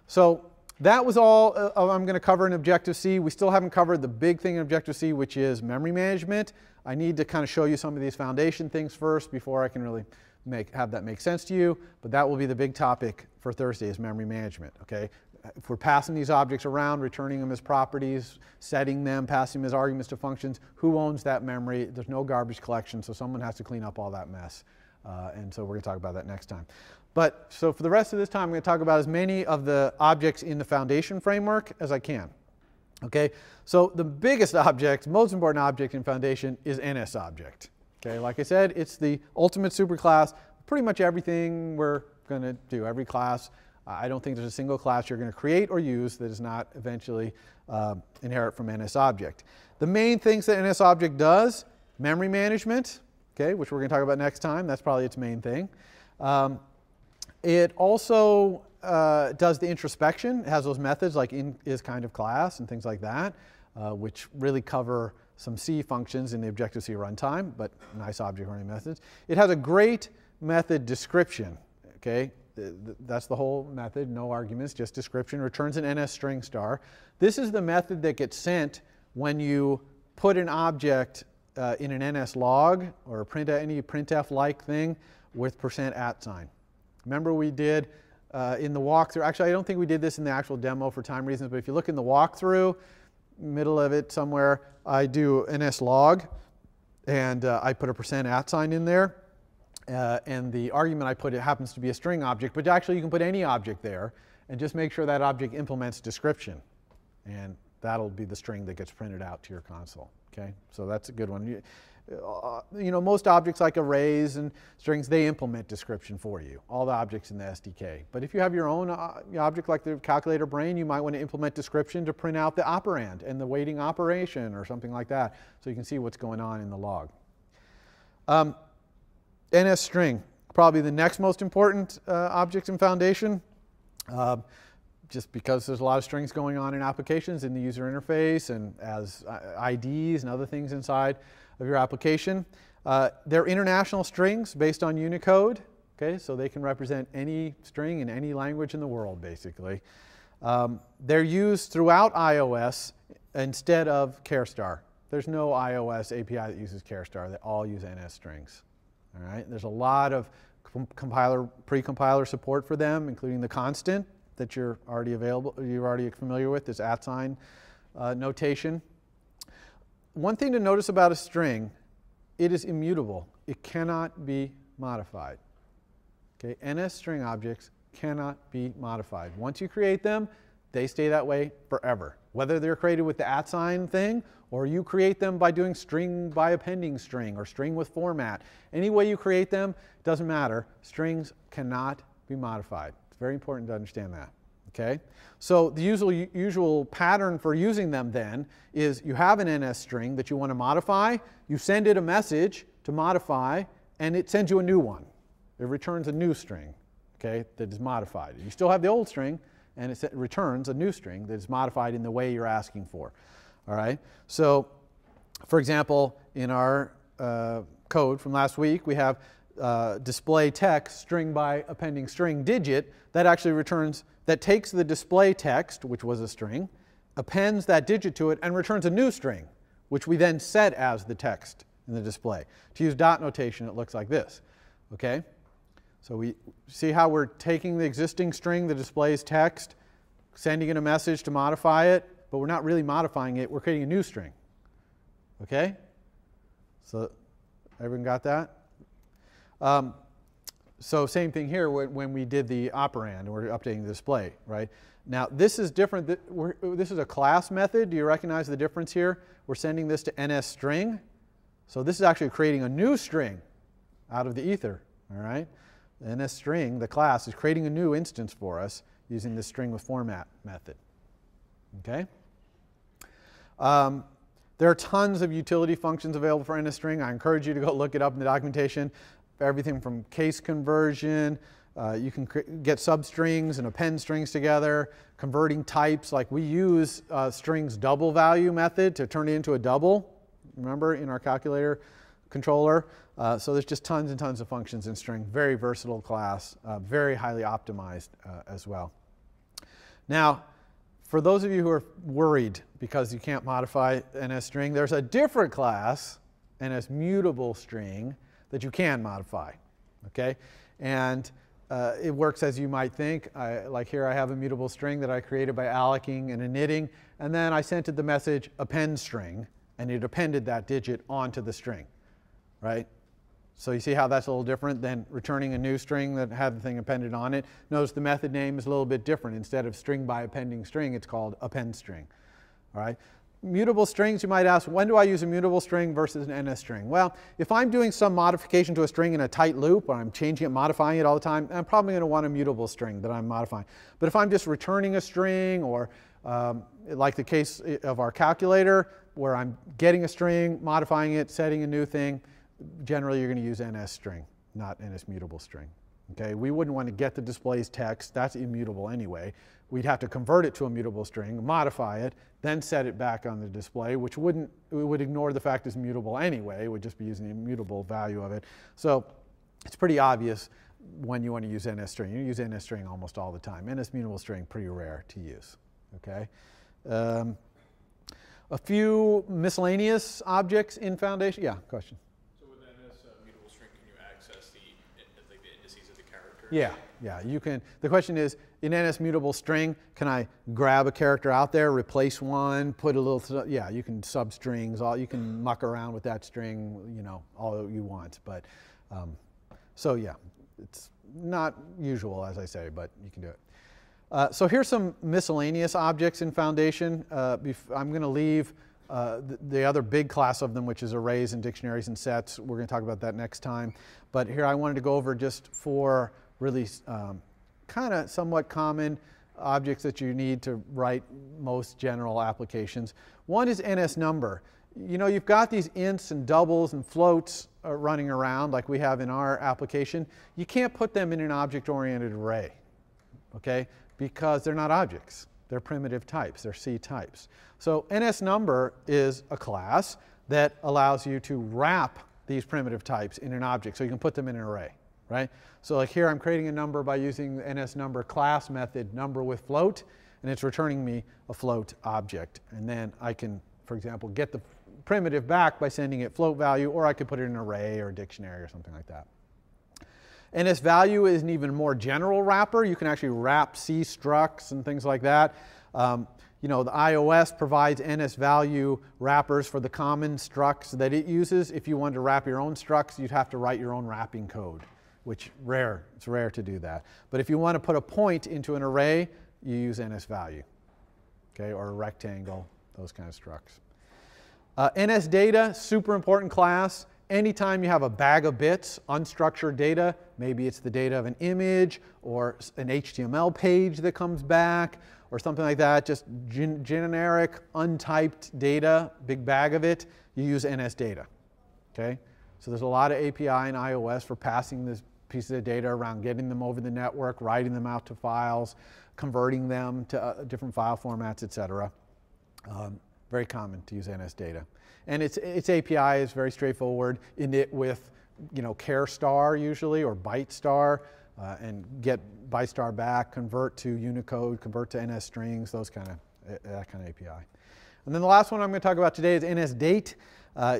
So that was all I'm going to cover in Objective-C. We still haven't covered the big thing in Objective-C, which is memory management. I need to kind of show you some of these foundation things first before I can really have that make sense to you. But that will be the big topic for Thursday, is memory management. Okay? If we're passing these objects around, returning them as properties, setting them, passing them as arguments to functions, who owns that memory? There's no garbage collection, so someone has to clean up all that mess. And so we're going to talk about that next time. But so for the rest of this time, I'm going to talk about as many of the objects in the foundation framework as I can. Okay? So the biggest object, most important object in foundation is NSObject. Okay? Like I said, it's the ultimate superclass. Pretty much everything we're going to do, every class. I don't think there's a single class you're going to create or use that is not eventually inherit from NSObject. The main things that NSObject does, memory management, okay, which we're going to talk about next time. That's probably its main thing. It also does the introspection. It has those methods like isKindOfClass and things like that, which really cover some C functions in the Objective-C runtime, but nice object-oriented methods. It has a great method description. Okay? That's the whole method, no arguments, just description. Returns an NS string star. This is the method that gets sent when you put an object in an NS log or any printf-like thing with %@. Remember we did in the walkthrough, actually I don't think we did this in the actual demo for time reasons, but if you look in the walkthrough, middle of it somewhere, I do NS log and I put a %@ in there. And the argument I put, it happens to be a string object, but actually you can put any object there and just make sure that object implements description. And that'll be the string that gets printed out to your console. Okay? So that's a good one. You know, most objects like arrays and strings, they implement description for you, all the objects in the SDK. But if you have your own object like the calculator brain, you might want to implement description to print out the operand and the weighting operation or something like that, so you can see what's going on in the log. NS string, probably the next most important object in foundation. Just because there's a lot of strings going on in applications in the user interface and as IDs and other things inside of your application. They're international strings based on Unicode, okay, so they can represent any string in any language in the world, basically. They're used throughout iOS instead of CareStar. There's no iOS API that uses CareStar. They all use NS strings. All right? There's a lot of pre-compiler support for them, including the constant that you're already familiar with, this @ notation. One thing to notice about a string, it is immutable. It cannot be modified. Okay? NS string objects cannot be modified. Once you create them, they stay that way forever. Whether they're created with the @ thing, or you create them by doing string by appending string, or string with format. Any way you create them, doesn't matter. Strings cannot be modified. It's very important to understand that. Okay? So the usual pattern for using them then is you have an NS string that you want to modify, you send it a message to modify, and it sends you a new one. It returns a new string, okay, that is modified. You still have the old string, and it returns a new string that is modified in the way you're asking for. All right? So, for example, in our code from last week, we have display text string by appending string digit that actually returns, that takes the display text, which was a string, appends that digit to it, and returns a new string, which we then set as the text in the display. To use dot notation, it looks like this. Okay? So we see how we're taking the existing string that displays text, sending it a message to modify it, but we're not really modifying it. We're creating a new string. Okay? So everyone got that? So same thing here when we did the operand, and we're updating the display, right? Now this is different. This is a class method. Do you recognize the difference here? We're sending this to NS string. So this is actually creating a new string out of the ether, all right? The NS string, the class, is creating a new instance for us using this string with format method. Okay? There are tons of utility functions available for NS string. I encourage you to go look it up in the documentation. Everything from case conversion, you can get substrings and append strings together, converting types, like we use strings double value method to turn it into a double, remember, in our calculator controller. So there's just tons and tons of functions in string. Very versatile class, very highly optimized as well. Now, for those of you who are worried because you can't modify NS string, there's a different class, NS mutable string, that you can modify. Okay? And it works as you might think. Like here I have a mutable string that I created by allocating and initting, and then I sent it the message append string, and it appended that digit onto the string. Right? So you see how that's a little different than returning a new string that had the thing appended on it. Notice the method name is a little bit different. Instead of string by appending string, it's called append string. All right? Mutable strings, you might ask, when do I use a mutable string versus an NS string? Well, if I'm doing some modification to a string in a tight loop, or I'm changing it, modifying it all the time, I'm probably going to want a mutable string that I'm modifying. But if I'm just returning a string, or like the case of our calculator, where I'm getting a string, modifying it, setting a new thing, generally you're going to use NS string, not NS mutable string. Okay? We wouldn't want to get the display's text. That's immutable anyway. We'd have to convert it to a mutable string, modify it, then set it back on the display, which would ignore the fact it's mutable anyway. It would just be using the immutable value of it. So it's pretty obvious when you want to use NS string. You use NS string almost all the time. NS mutable string, pretty rare to use. Okay? A few miscellaneous objects in Foundation. Yeah, question? Yeah, yeah, you can. The question is, in NS mutable string, can I grab a character out there, replace one, put a little, yeah, you can substrings, you can muck around with that string, you know, all you want. But, so yeah, it's not usual, as I say, but you can do it. So here's some miscellaneous objects in Foundation. I'm going to leave the other big class of them, which is arrays and dictionaries and sets. We're going to talk about that next time. But here I wanted to go over just four really kind of somewhat common objects that you need to write most general applications. One is NS number. You know, you've got these ints and doubles and floats running around like we have in our application. You can't put them in an object-oriented array. Okay? because they're not objects. They're primitive types. They're C types. So NSNumber is a class that allows you to wrap these primitive types in an object so you can put them in an array, right? So like here I'm creating a number by using the NSNumber class method number with float, and it's returning me a float object. And then I can, for example, get the primitive back by sending it float value, or I could put it in an array or a dictionary or something like that. NSValue is an even more general wrapper. You can actually wrap C structs and things like that. You know, the iOS provides NSValue wrappers for the common structs that it uses. If you wanted to wrap your own structs, you'd have to write your own wrapping code, which it's rare to do that. But if you want to put a point into an array, you use NSValue, okay, or a rectangle, those kind of structs. NSData, super important class. Anytime you have a bag of bits, unstructured data, maybe it's the data of an image or an HTML page that comes back or something like that, just generic untyped data, big bag of it, you use NSData, okay? So there's a lot of API in iOS for passing this pieces of data around, getting them over the network, writing them out to files, converting them to different file formats, etc. Very common to use NSData. And its API is very straightforward. Init with, you know, char star usually, or byte star, and get byte star back, convert to Unicode, convert to NS strings, that kind of API. And then the last one I'm going to talk about today is NSDate.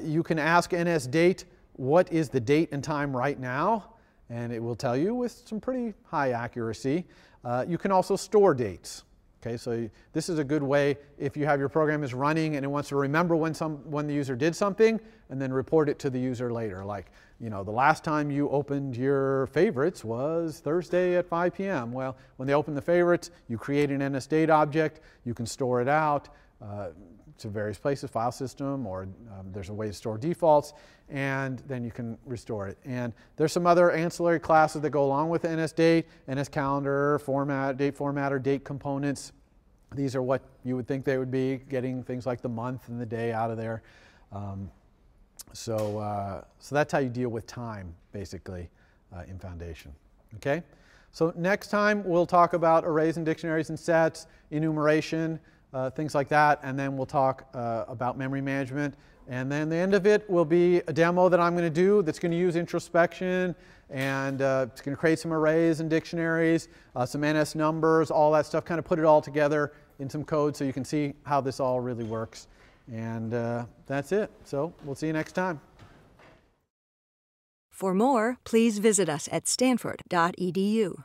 You can ask NSDate, what is the date and time right now? And it will tell you with some pretty high accuracy. You can also store dates. Okay, so this is a good way if you have your program is running and it wants to remember when the user did something and then report it to the user later. Like, you know, the last time you opened your favorites was Thursday at 5 p.m. Well, when they open the favorites, you create an NSDate object. You can store it out to various places, file system, or there's a way to store defaults, and then you can restore it. And there's some other ancillary classes that go along with NSDate, NSCalendar, date formatter, date components. These are what you would think they would be, getting things like the month and the day out of there. So that's how you deal with time, basically, in Foundation. Okay? So next time we'll talk about arrays and dictionaries and sets, enumeration, things like that, and then we'll talk about memory management. And then the end of it will be a demo that I'm going to do that's going to use introspection, and it's going to create some arrays and dictionaries, some NS numbers, all that stuff, kind of put it all together in some code so you can see how this all really works. And that's it. So we'll see you next time. For more, please visit us at stanford.edu.